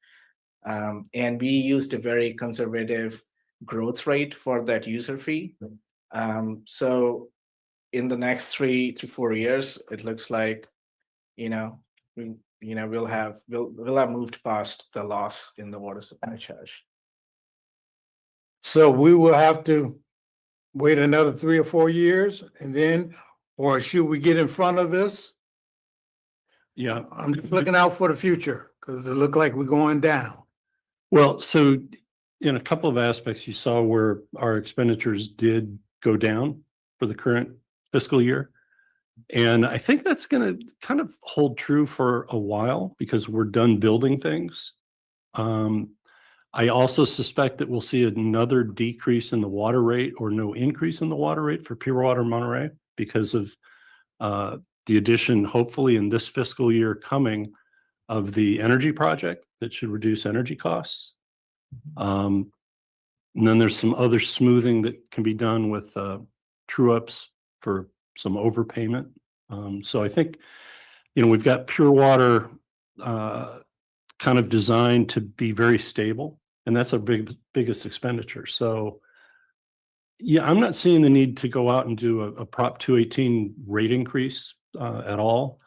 And we used a very conservative growth rate for that user fee. So in the next 3 to 4 years, it looks like, we'll have moved past the loss in the water supply charge. So we will have to wait another 3 or 4 years and then, or should we get in front of this? Yeah. I'm just looking out for the future because it look like we're going down. Well, so in a couple of aspects, you saw where our expenditures did go down for the current fiscal year. And I think that's going to kind of hold true for a while because we're done building things. I also suspect that we'll see another decrease in the water rate or no increase in the water rate for Pure Water Monterey because of the addition, hopefully in this fiscal year coming, of the energy project that should reduce energy costs. And then there's some other smoothing that can be done with true ups for some overpayment. So I think, we've got Pure Water kind of designed to be very stable, and that's our biggest expenditure. So yeah, I'm not seeing the need to go out and do a Prop 218 rate increase at all.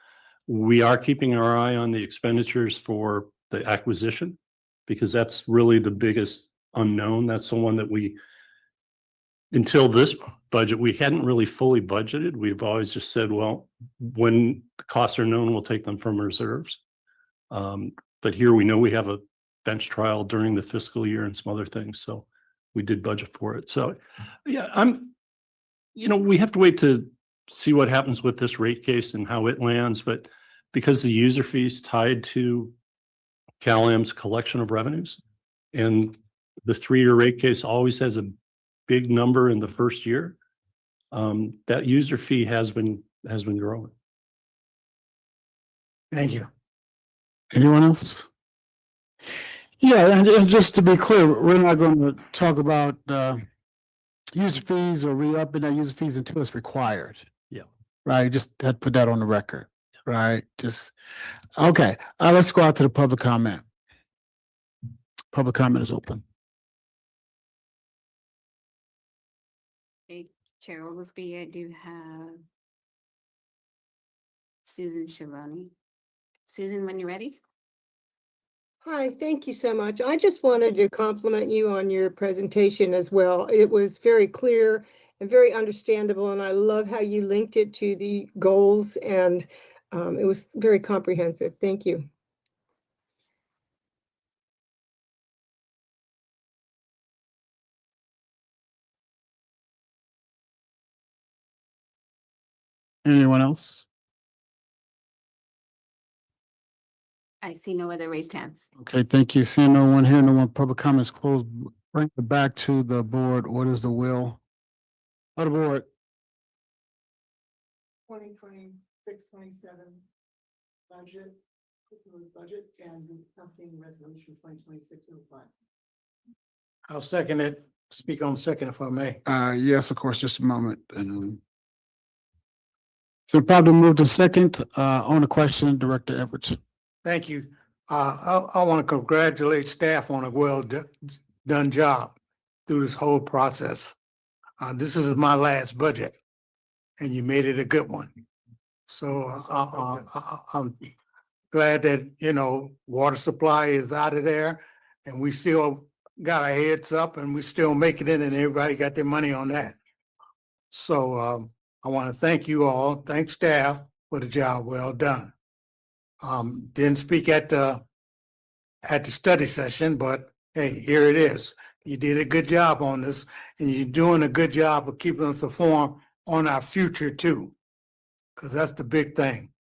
We are keeping our eye on the expenditures for the acquisition because that's really the biggest unknown. That's the one that until this budget, we hadn't really fully budgeted. We've always just said, well, when the costs are known, we'll take them from reserves. But here we know we have a bench trial during the fiscal year and some other things. So we did budget for it. So yeah, we have to wait to see what happens with this rate case and how it lands. But because the user fee is tied to CalAM's collection of revenues, and the 3-year rate case always has a big number in the first year, that user fee has been growing. Thank you. Anyone else? Yeah, and just to be clear, we're not going to talk about user fees or re-upping that user fees until it's required. Yeah. Right, just had to put that on the record, right? Okay, let's go out to the public comment. Public comment is open. Okay, Chair Oglesby, I do have Susan Schiavone. Susan, when you're ready. Hi, thank you so much. I just wanted to compliment you on your presentation as well. It was very clear and very understandable, and I love how you linked it to the goals, and it was very comprehensive. Thank you. Anyone else? I see no other raised hands. Okay, thank you. Seeing no one here, no one public comments closed. Bring it back to the board. What is the will of the board? 2026-27 budget and something resolution 2026-05. I'll second it. Speak on second if I may. Yes, of course, just a moment. So probably move to second on the question, Director Edwards. Thank you. I want to congratulate staff on a well-done job through this whole process. This is my last budget, and you made it a good one. So I'm glad that, water supply is out of there, and we still got our heads up, and we still making it, and everybody got their money on that. So I want to thank you all, thank staff for the job well done. Didn't speak at the study session, but hey, here it is. You did a good job on this, and you're doing a good job of keeping us informed on our future too, because that's the big thing.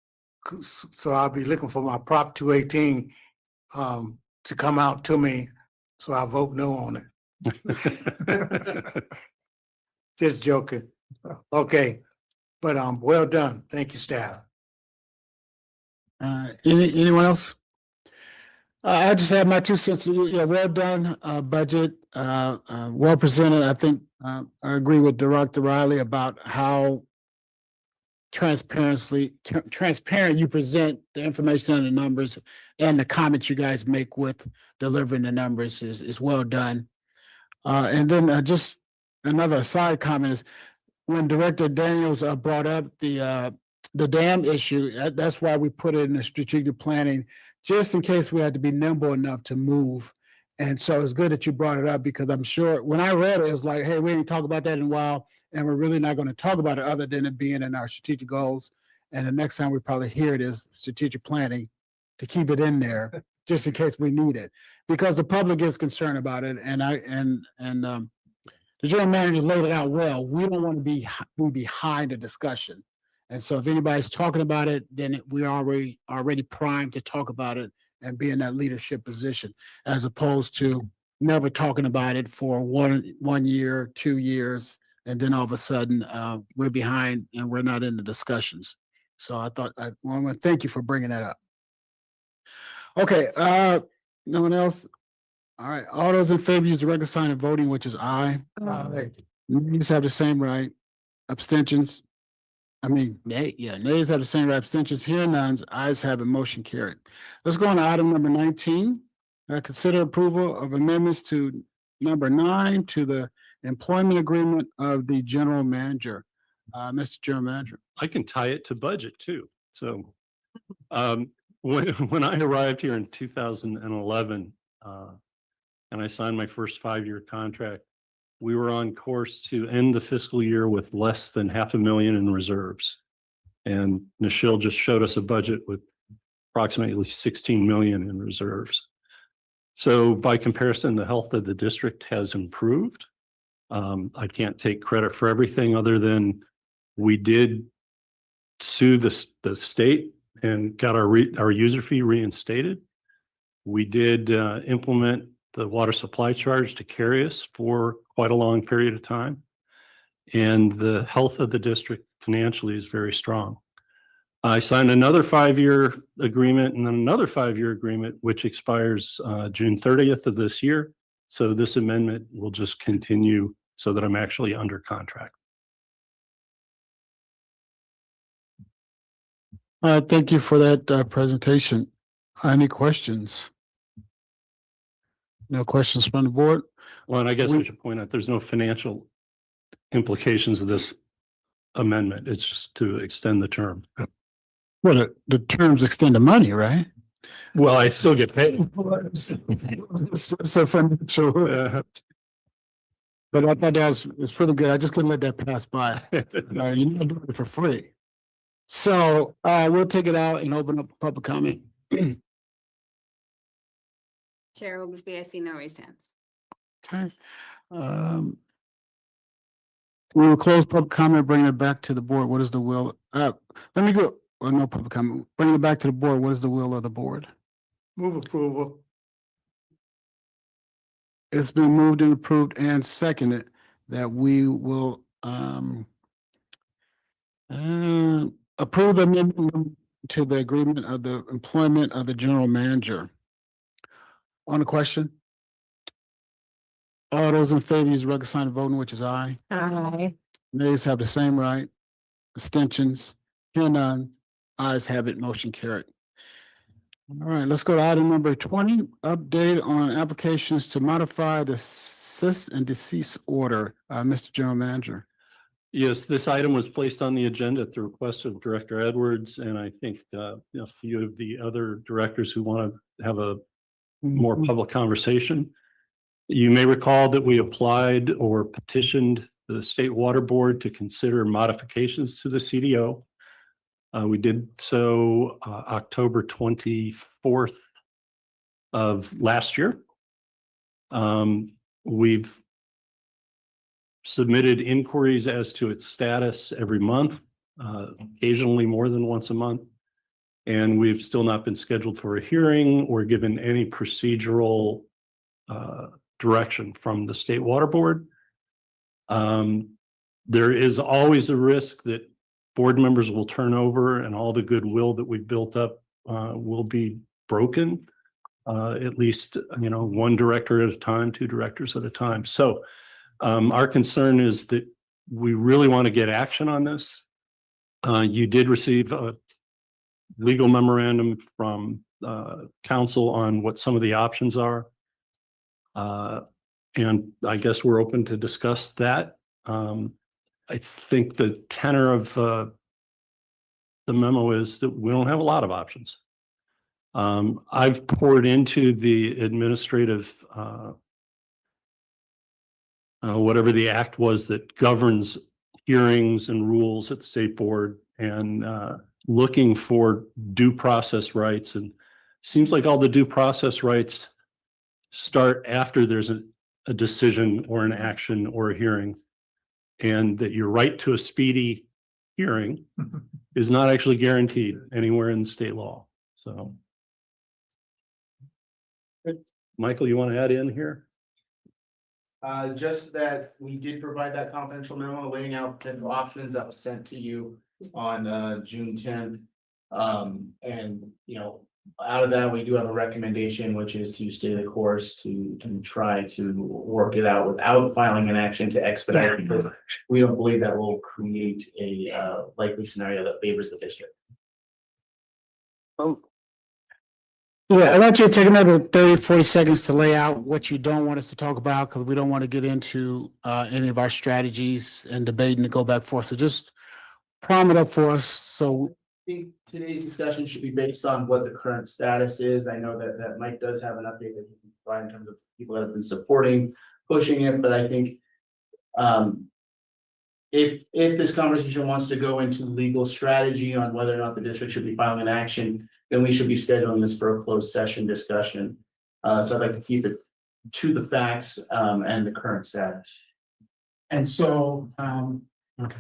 So I'll be looking for my Prop 218 to come out to me, so I vote no on it. Just joking. Okay, but well done. Thank you, staff. Anyone else? I just have my 2 cents. Yeah, well done. Budget, well presented. I think I agree with Director Riley about how transparent you present the information on the numbers, and the comments you guys make with delivering the numbers is well done. And then just another side comment is when Director Daniels brought up the dam issue, that's why we put it in the strategic planning, just in case we had to be nimble enough to move. And so it's good that you brought it up, because I'm sure when I read it, it's like, hey, we didn't talk about that in a while, and we're really not going to talk about it other than it being in our strategic goals. And the next time we probably hear it is strategic planning, to keep it in there just in case we need it, because the public is concerned about it. And the general manager laid it out well. We don't want to be behind the discussion. And so if anybody's talking about it, then we're already primed to talk about it and be in that leadership position, as opposed to never talking about it for 1 year, 2 years, and then all of a sudden we're behind and we're not in the discussions. So I want to thank you for bringing that up. Okay, no one else? All right, all those in favor use the regular sign of voting, which is aye. Aye. Nays have the same right. Abstentions? Nays have the same right. Abstentions? Here none. Ayes have it. Motion carried. Let's go on to item number 19. Consider approval of amendments to number 9 to the employment agreement of the general manager. Mr. General Manager. I can tie it to budget too. So when I arrived here in 2011, and I signed my first 5-year contract, we were on course to end the fiscal year with less than $500,000 in reserves. And Nichelle just showed us a budget with approximately 16 million in reserves. So by comparison, the health of the district has improved. I can't take credit for everything other than we did sue the state and got our user fee reinstated. We did implement the water supply charge to carry us for quite a long period of time. And the health of the district financially is very strong. I signed another 5-year agreement and then another 5-year agreement, which expires June 30th of this year. So this amendment will just continue so that I'm actually under contract. Thank you for that presentation. Any questions? No questions from the board? Well, and I guess I should point out, there's no financial implications of this amendment. It's just to extend the term. Well, the terms extend the money, right? Well, I still get paid. So financial. But I thought that was pretty good. I just couldn't let that pass by. You're not doing it for free. So we'll take it out and open up public comment. Chair Oglesby, I see no raised hands. Okay. We will close public comment, bring it back to the board. What is the will? Let me go. Well, no public comment. Bring it back to the board. What is the will of the board? Move approval. It's been moved and approved and seconded that we will approve the amendment to the agreement of the employment of the general manager. On the question? All those in favor use the regular sign of voting, which is aye. Aye. Nays have the same right. Abstentions? Hear none. Ayes have it. Motion carried. All right, let's go to item number 20, update on applications to modify the cease and desist order. Mr. General Manager. Yes, this item was placed on the agenda at the request of Director Edwards, and I think a few of the other directors who want to have a more public conversation. You may recall that we applied or petitioned the State Water Board to consider modifications to the CDO. We did so October 24th of last year. We've submitted inquiries as to its status every month, occasionally more than once a month. And we've still not been scheduled for a hearing or given any procedural direction from the State Water Board. There is always a risk that board members will turn over and all the goodwill that we've built up will be broken, at least, one director at a time, 2 directors at a time. So Our concern is that we really want to get action on this. You did receive a legal memorandum from council on what some of the options are. And I guess we're open to discuss that. I think the tenor of the memo is that we don't have a lot of options. I've poured into the administrative, whatever the act was that governs hearings and rules at the state board, and looking for due process rights. And seems like all the due process rights start after there's a decision or an action or a hearing, and that your right to a speedy hearing is not actually guaranteed anywhere in state law. So, Michael, you want to add in here? Just that we did provide that confidential memo laying out potential options that was sent to you on June 10th. And out of that, we do have a recommendation, which is to stay the course to try to work it out without filing an action to expedite it, because we don't believe that will create a likely scenario that favors the district. Yeah, I'd like you to take another 30, 40 seconds to lay out what you don't want us to talk about, because we don't want to get into any of our strategies and debating to go back forth. So just prime it up for us. So I think today's discussion should be based on what the current status is. I know that Mike does have an update that he can provide in terms of people that have been supporting, pushing it, but I think if this conversation wants to go into legal strategy on whether or not the district should be filing an action, then we should be scheduling this for a closed session discussion. So I'd like to keep it to the facts and the current status. And so, okay.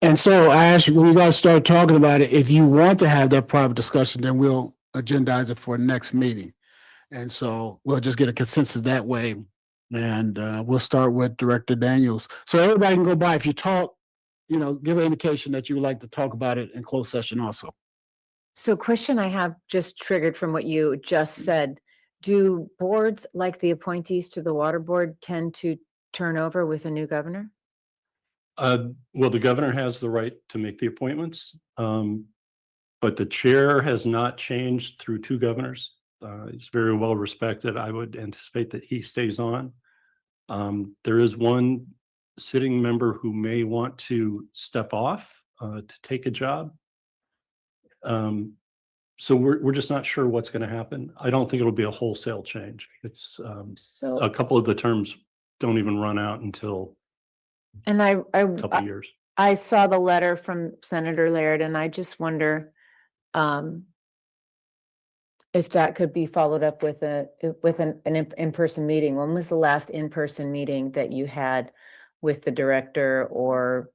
And so I asked you, when we got to start talking about it, if you want to have that private discussion, then we'll agendize it for next meeting. And so we'll just get a consensus that way. And we'll start with Director Daniels. So everybody can go by. If you talk, give an indication that you would like to talk about it in closed session also. So question I have just triggered from what you just said. Do boards like the appointees to the water board tend to turn over with a new governor? Well, the governor has the right to make the appointments, but the chair has not changed through two governors. It's very well respected. I would anticipate that he stays on. There is one sitting member who may want to step off to take a job. So we're just not sure what's going to happen. I don't think it'll be a wholesale change. It's So a couple of the terms don't even run out until and a couple of years. I saw the letter from Senator Laird, and I just wonder if that could be followed up with an in-person meeting. When was the last in-person meeting that you had with the director or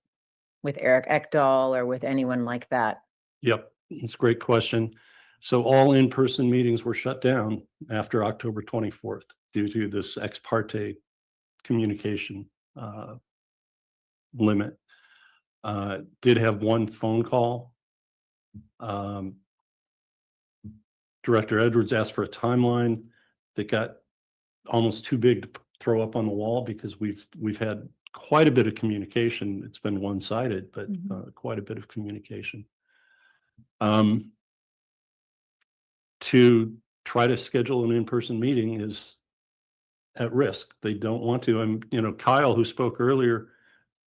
with Eric Ekdahl or with anyone like that? Yep, it's a great question. So all in-person meetings were shut down after October 24th due to this ex parte communication limit. Did have one phone call. Director Edwards asked for a timeline that got almost too big to throw up on the wall, because we've had quite a bit of communication. It's been one-sided, but quite a bit of communication. To try to schedule an in-person meeting is at risk. They don't want to. And Kyle, who spoke earlier,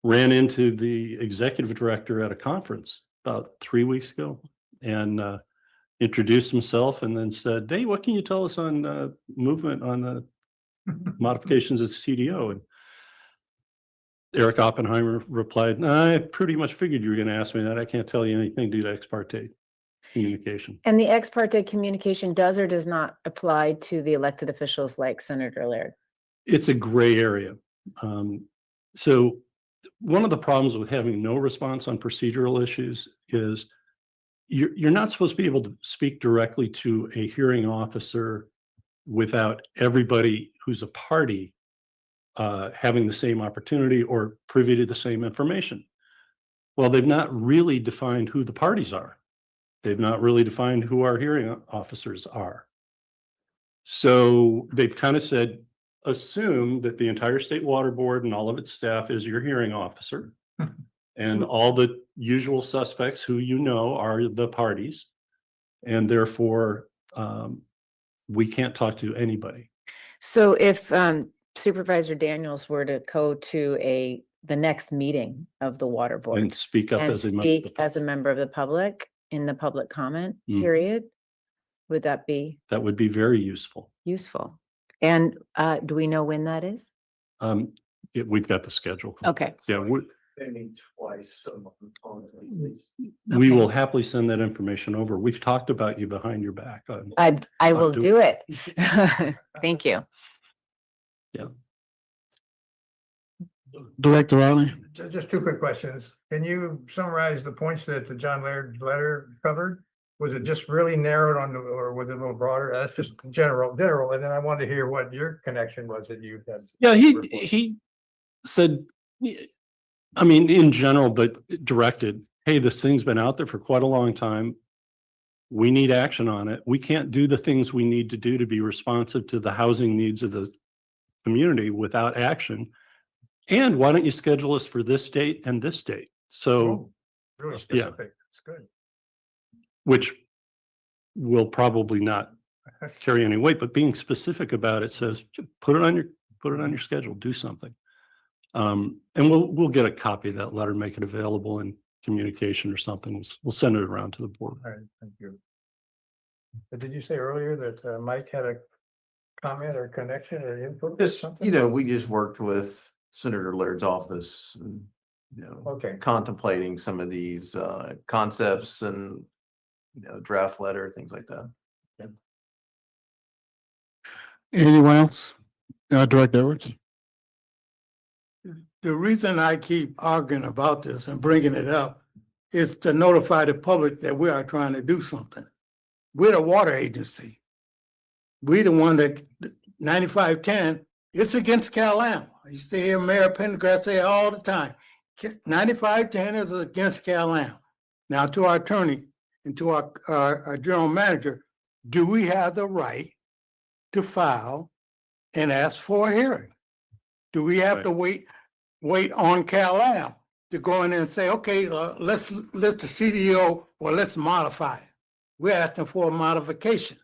ran into the executive director at a conference about 3 weeks ago and introduced himself and then said, "Hey, what can you tell us on movement on the modifications at CDO?" And Eric Oppenheimer replied, "I pretty much figured you were going to ask me that. I can't tell you anything due to ex parte communication." And the ex parte communication does or does not apply to the elected officials like Senator Laird? It's a gray area. So one of the problems with having no response on procedural issues is you're not supposed to be able to speak directly to a hearing officer without everybody who's a party having the same opportunity or privy to the same information. Well, they've not really defined who the parties are. They've not really defined who our hearing officers are. So they've kind of said, assume that the entire state water board and all of its staff is your hearing officer. And all the usual suspects who you know are the parties. And therefore, we can't talk to anybody. So if Supervisor Daniels were to go to the next meeting of the water board And speak up and as a member. speak as a member of the public in the public comment Mhm. period, would that be That would be very useful. useful? And do we know when that is? We've got the schedule. Okay. Yeah, They meet twice a month on we will happily send that information over. We've talked about you behind your back. I will do- do it. Thank you. Director Riley? Just two quick questions. Can you summarize the points that the John Laird's letter covered? Was it just really narrowed on, or was it a little broader? That's just general, and then I wanted to hear what your connection was that you had. Yeah, he said, I mean, in general, but directed, hey, this thing's been out there for quite a long time. We need action on it. We can't do the things we need to do to be responsive to the housing needs of the community without action. And why don't you schedule us for this date and this date? So, Really specific. It's good. which will probably not carry any weight, but being specific about it says, put it on your schedule, do something. And we'll get a copy of that letter, make it available in communication or something. We'll send it around to the board. All right, thank you. But did you say earlier that Mike had a comment or connection or input? Just, something? you know, we just worked with Senator Laird's office and, you know, Okay. contemplating some of these concepts and, you know, draft letter, things like that. Anyone else? Director Edwards? The reason I keep arguing about this and bringing it up is to notify the public that we are trying to do something. We're the water agency. We're the one that 9510, it's against Cal-Am. I used to hear Mayor Pendergrass say it all the time. 9510 is against Cal-Am. Now to our attorney and to our general manager, do we have the right to file and ask for a hearing? Do we have to wait on Cal-Am to go in and say, okay, let's let the CDO, or let's modify it? We're asking for a modification.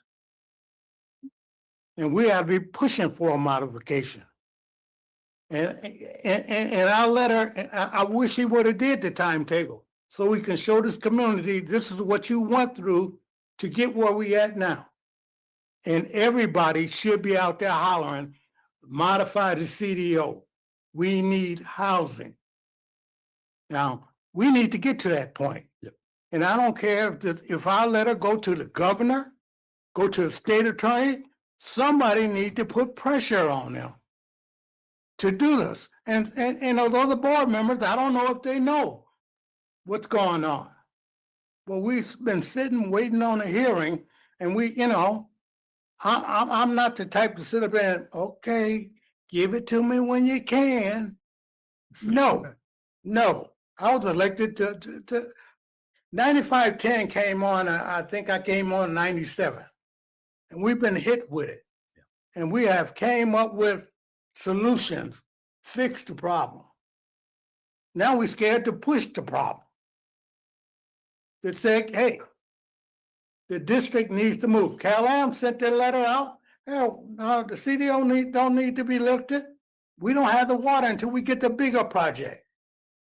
And we have to be pushing for a modification. And our letter, I wish he would have did the timetable so we can show this community, this is what you went through to get where we at now. And everybody should be out there hollering, modify the CDO. We need housing. Now, we need to get to that point. Yep. And I don't care if our letter go to the governor, go to the state attorney, somebody need to put pressure on them to do this. And those other board members, I don't know if they know what's going on. But we've been sitting, waiting on a hearing, and we, you know, I'm not the type to sit up and, okay, give it to me when you can. No. I was elected to 9510 came on, I think I came on 97. And we've been hit with it. And we have came up with solutions, fixed the problem. Now we're scared to push the problem. That said, hey, the district needs to move. Cal-Am sent their letter out. Hell, the CDO don't need to be lifted. We don't have the water until we get the bigger project.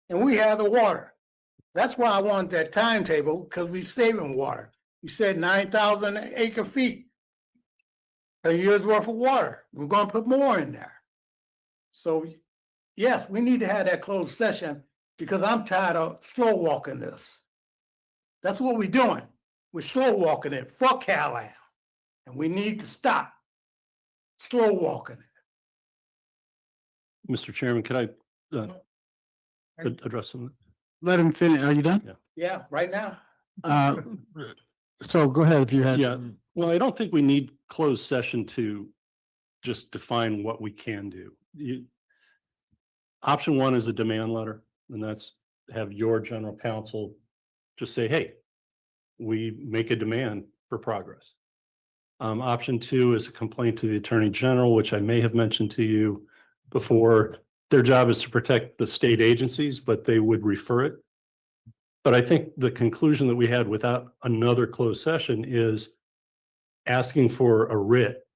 And we have the water. That's why I want that timetable, because we're saving water. You said 9,000 acre feet, a year's worth of water. We're going to put more in there. So, yes, we need to have that closed session because I'm tired of slow walking this. That's what we're doing. We're slow walking it for Cal-Am. And we need to stop slow walking it. Mr. Chairman, could I address them? Let him finish. Are you done? Yeah, right now. So go ahead if you had. Yeah, well, I don't think we need closed session to just define what we can do. Option one is a demand letter, and that's have your general counsel just say, hey, we make a demand for progress. Option 2 is a complaint to the Attorney General, which I may have mentioned to you before. Their job is to protect the state agencies, but they would refer it. But I think the conclusion that we had without another closed session is asking for a writ,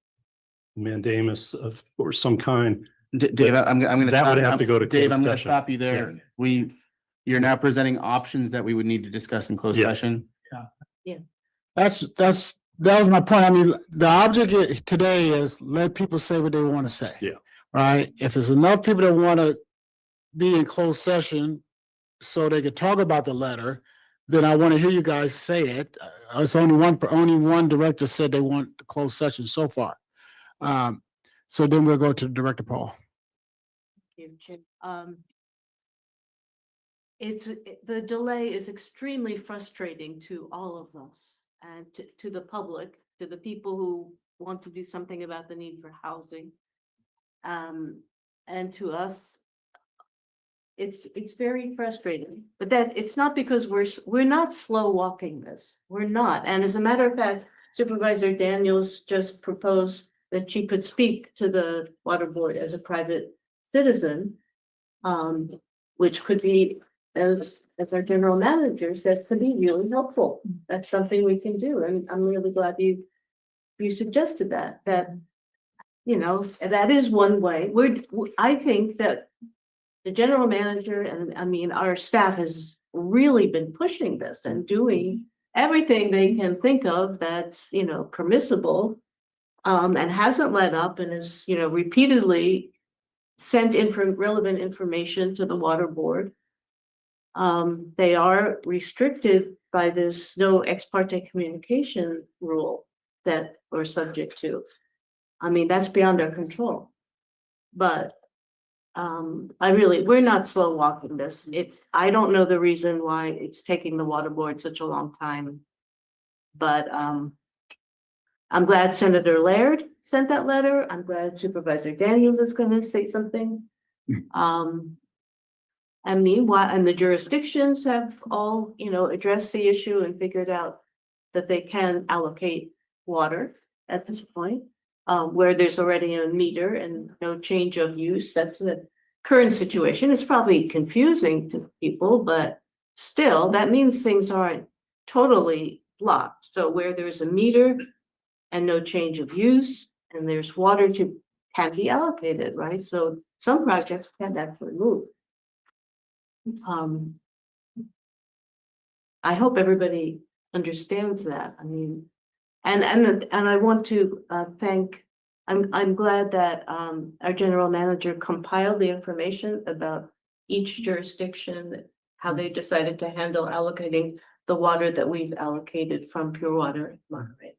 mandamus of, or some kind. Dave, I'm gonna. That would stop- have to go to Dave, closed I'm gonna session. stop you there. You're now presenting options that we would need to discuss in closed Yeah. session. That was my point. I mean, the object today is let people say what they want to say. Yeah. Right? If there's enough people that want to be in closed session so they could talk about the letter, then I want to hear you guys say it. It's only one director said they want the closed session so far. So then we'll go to Director Paul. The delay is extremely frustrating to all of us and to the public, to the people who want to do something about the need for housing. And to us, it's very frustrating, but that it's not because we're not slow walking this. We're not. And as a matter of fact, Supervisor Daniels just proposed that she could speak to the water board as a private citizen, which could be, as our general manager said, could be really helpful. That's something we can do. And I'm really glad you suggested that, that is one way. I think that the general manager and I mean, our staff has really been pushing this and doing everything they can think of that's, permissible, and hasn't let up and is, repeatedly sent relevant information to the water board. They are restricted by this no ex parte communication rule that we're subject to. I mean, that's beyond our control. But we're not slow walking this. I don't know the reason why it's taking the water board such a long time. But I'm glad Senator Laird sent that letter. I'm glad Supervisor Daniels is going to say something. And meanwhile, and the jurisdictions have all, addressed the issue and figured out that they can allocate water at this point, where there's already a meter and no change of use. That's the current situation. It's probably confusing to people, but still, that means things aren't totally blocked. So where there's a meter and no change of use, and there's water can be allocated, right? So some projects can actually move. I hope everybody understands that. I mean, and I want to thank. I'm glad that our general manager compiled the information about each jurisdiction, how they decided to handle allocating the water that we've allocated from Pure Water Monterey.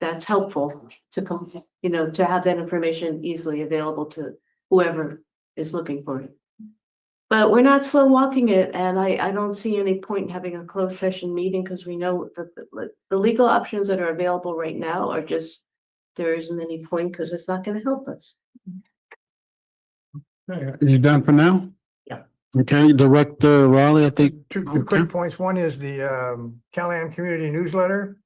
That's helpful to to have that information easily available to whoever is looking for it. But we're not slow walking it, and I don't see any point in having a closed session meeting because we know that the legal options that are available right now are just, there isn't any point because it's not going to help us. Are you done for now? Yeah. Okay, Director Raleigh, I think. Two quick points. One is the Callahan Community Newsletter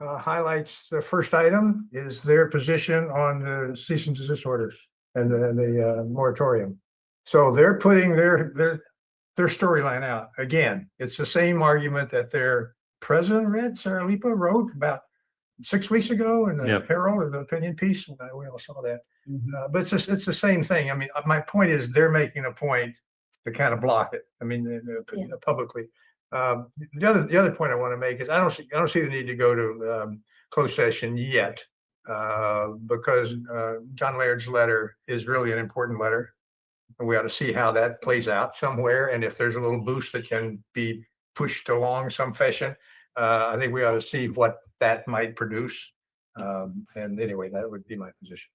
highlights the first item is their position on the cease and desist orders and the moratorium. So they're putting their storyline out. Again, it's the same argument that their president, Sarah Lipa, wrote about 6 weeks ago in the Herald or the opinion piece. We all saw that. But it's the same thing. I mean, my point is they're making a point to kind of block it. I mean, publicly. The other point I want to make is I don't see the need to go to closed session yet, because John Laird's letter is really an important letter. And we ought to see how that plays out somewhere. And if there's a little boost that can be pushed along some fashion, I think we ought to see what that might produce. And anyway, that would be my position.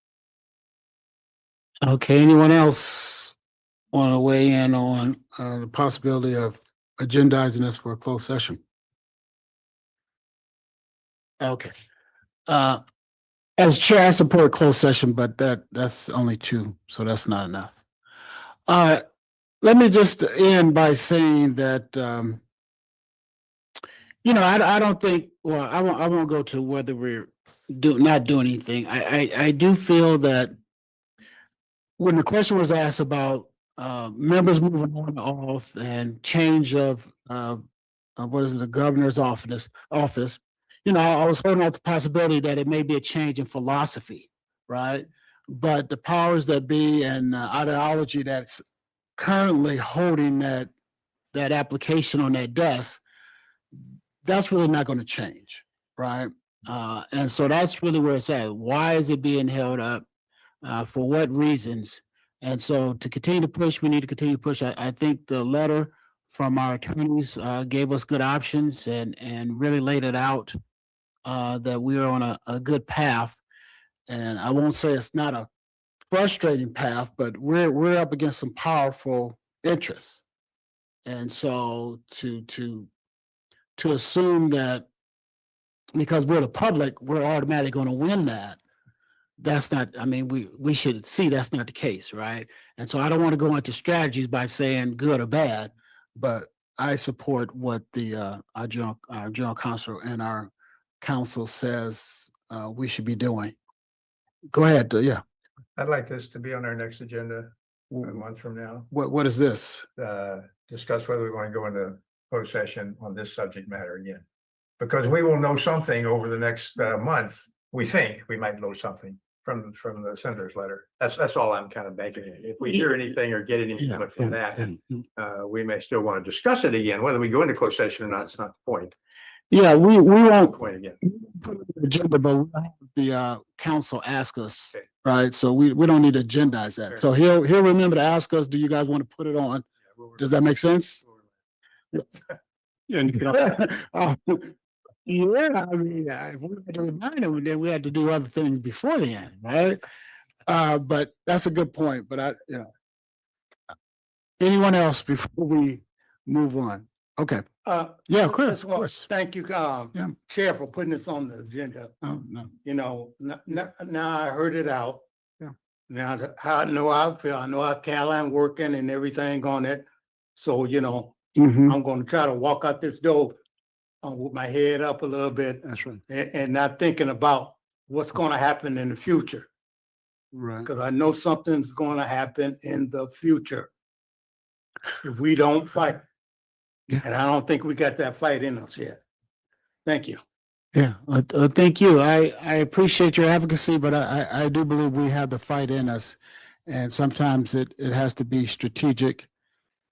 Okay, anyone else want to weigh in on the possibility of agendizing this for a closed session? Okay. As chair, I support closed session, but that's only 2, so that's not enough. Let me just end by saying that I don't think, well, I won't go to whether we're not doing anything. I do feel that when the question was asked about members moving on and off and change of what is it, the governor's office, I was holding out the possibility that it may be a change in philosophy, right? But the powers that be and ideology that's currently holding that application on that desk, that's really not going to change, right? And so that's really where it's at. Why is it being held up? For what reasons? And so to continue to push, we need to continue to push. I think the letter from our attorneys gave us good options and really laid it out that we are on a good path. And I won't say it's not a frustrating path, but we're up against some powerful interests. And so to assume that because we're the public, we're automatically going to win that. That's not, I mean, we should see that's not the case, right? And so I don't want to go into strategies by saying good or bad, but I support what the our general counsel and our council says we should be doing. Go ahead, yeah. I'd like this to be on our next agenda a month from now. What is this? Discuss whether we want to go into closed session on this subject matter again. Because we will know something over the next month. We think we might know something from the senator's letter. That's all I'm kind of banking in. If we hear anything or get any input from that, we may still want to discuss it again. Whether we go into closed session or not, it's not the point. Yeah, we won't Point again. put it on the agenda, but we'll have the council ask us, right? So we don't need to agendize that. So he'll remember to ask us, do you guys want to put it on? Does that make sense? Yeah, yeah, I mean, if we had to remind them, then we had to do other things before the end, right? But that's a good point, but anyone else before we move on? Okay. Yeah, of course. Thank you, Chair, for putting this on the agenda. Oh, no. Now I heard it out. Yeah. Now, how I know I feel, I know how Caroline working and everything on it. So, I'm gonna try to walk out this door with my head up a little bit. That's right. And not thinking about what's gonna happen in the future. Right. Because I know something's gonna happen in the future if we don't fight. Yeah. And I don't think we got that fight in us yet. Thank you. Yeah, thank you. I appreciate your advocacy, but I do believe we have the fight in us. And sometimes it has to be strategic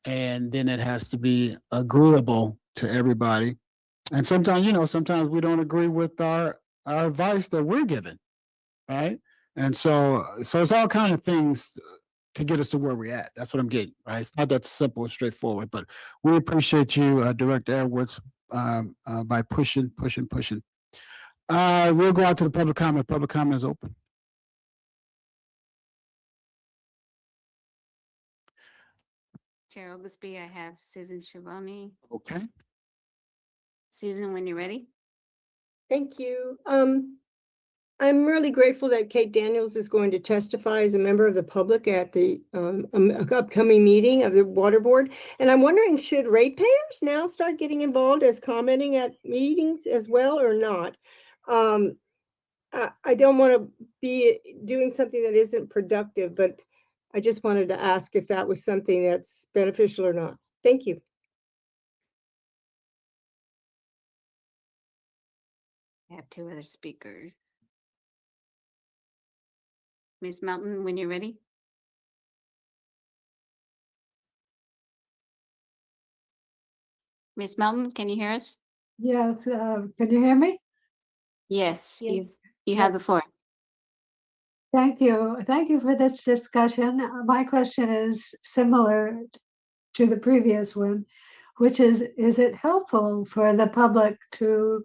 and then it has to be agreeable to everybody. And sometimes, sometimes we don't agree with our advice that we're given, right? And so it's all kind of things to get us to where we're at. That's what I'm getting, right? It's not that simple and straightforward, but we appreciate you, Director Edwards, by pushing. We'll go out to the public comment. Public comment is open. Chair Oglesby, I have Susan Schiavone. Okay. Susan, when you're ready. Thank you. I'm really grateful that Kate Daniels is going to testify as a member of the public at the upcoming meeting of the Water Board. And I'm wondering, should ratepayers now start getting involved as commenting at meetings as well or not? I don't want to be doing something that isn't productive, but I just wanted to ask if that was something that's beneficial or not. Thank you. I have two other speakers. Ms. Melton, when you're ready. Ms. Melton, can you hear us? Yes, can you hear me? Yes, you have the floor. Thank you. Thank you for this discussion. My question is similar to the previous one, which is it helpful for the public to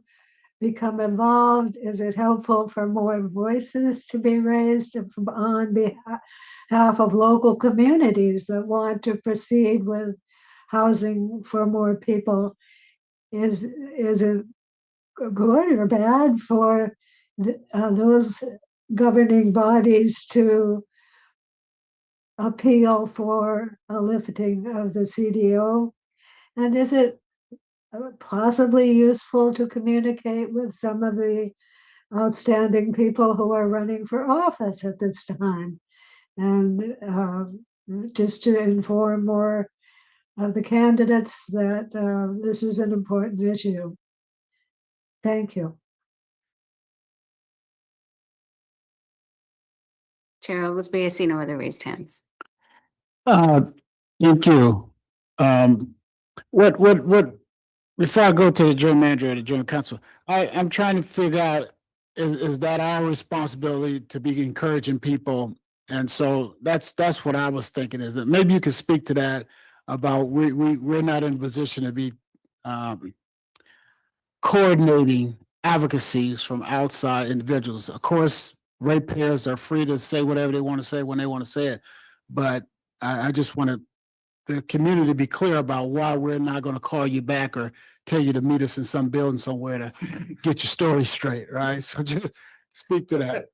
become involved? Is it helpful for more voices to be raised on behalf of local communities that want to proceed with housing for more people? Is it good or bad for those governing bodies to appeal for a lifting of the CDO? And is it possibly useful to communicate with some of the outstanding people who are running for office at this time. And just to inform more of the candidates that this is an important issue. Thank you. Chair Oglesby, I see no other raised hands. Thank you. What, before I go to the general manager or the general counsel, I'm trying to figure out, is that our responsibility to be encouraging people? And so that's what I was thinking, is that maybe you could speak to that about we're not in a position to be coordinating advocacies from outside individuals. Of course, ratepayers are free to say whatever they want to say when they want to say it. But I just want the community to be clear about why we're not going to call you back or tell you to meet us in some building somewhere to get your story straight, right? So just speak to that.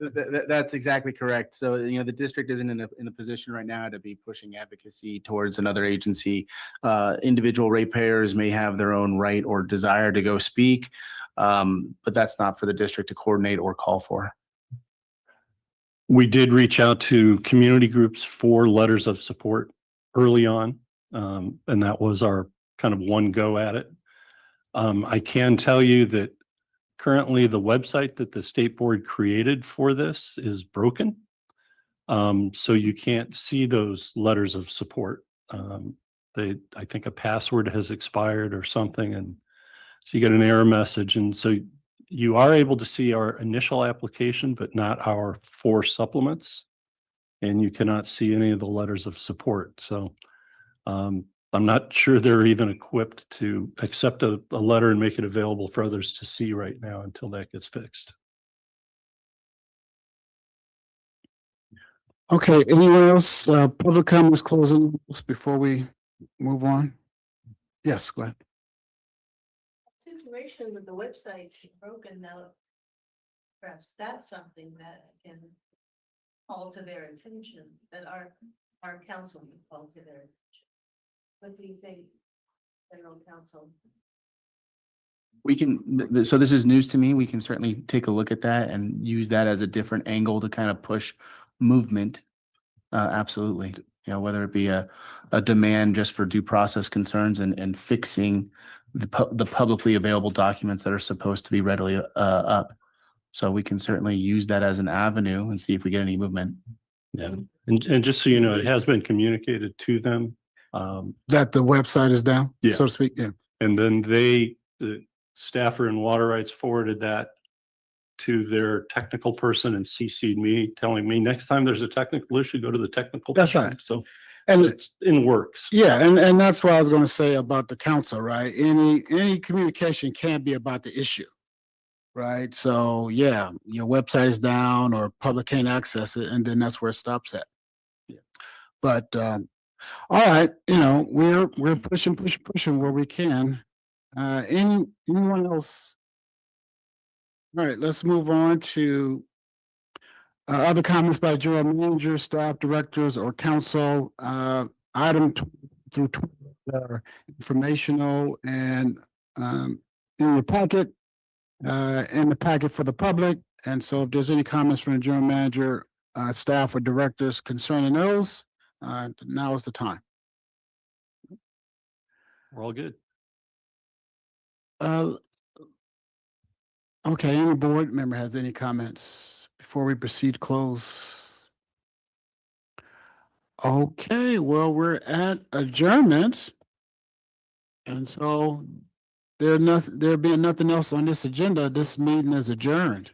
That's exactly correct. So, the district isn't in a position right now to be pushing advocacy towards another agency. Individual ratepayers may have their own right or desire to go speak, but that's not for the district to coordinate or call for. We did reach out to community groups for letters of support early on, and that was our kind of one go at it. I can tell you that currently the website that the state board created for this is broken. So you can't see those letters of support. I think a password has expired or something, and so you get an error message. And so you are able to see our initial application, but not our 4 supplements. And you cannot see any of the letters of support. So I'm not sure they're even equipped to accept a letter and make it available for others to see right now until that gets fixed. Okay, anyone else? Public comments closing before we move on? Yes, go ahead. Situation with the website broken now, perhaps that's something that can call to their attention, that our council can call to their attention. What do you think, General Counsel? We can, so this is news to me. We can certainly take a look at that and use that as a different angle to kind of push movement. Absolutely. Whether it be a demand just for due process concerns and fixing the publicly available documents that are supposed to be readily up. So we can certainly use that as an avenue and see if we get any movement. Yeah. And just so you know, it has been communicated to them. That the website is down, yeah, so to speak. Yeah. And then the staffer in water rights forwarded that to their technical person and CC'd me, telling me next time there's a technical issue, go to the technical. That's person. right. So, and it's in works. Yeah, and that's what I was going to say about the council, right? Any communication can be about the issue, right? So yeah, your website is down or public can't access it, and then that's where it stops at. Yeah. But all right, we're pushing where we can. Anyone else? All right, let's move on to other comments by general manager, staff, directors, or council. Item through informational and in the packet, for the public. And so if there's any comments from the general manager, staff, or directors concerning those, now is the time. We're all good. Okay, any board member has any comments before we proceed to close? Okay, well, we're at adjournment. And so there being nothing else on this agenda, this meeting is adjourned.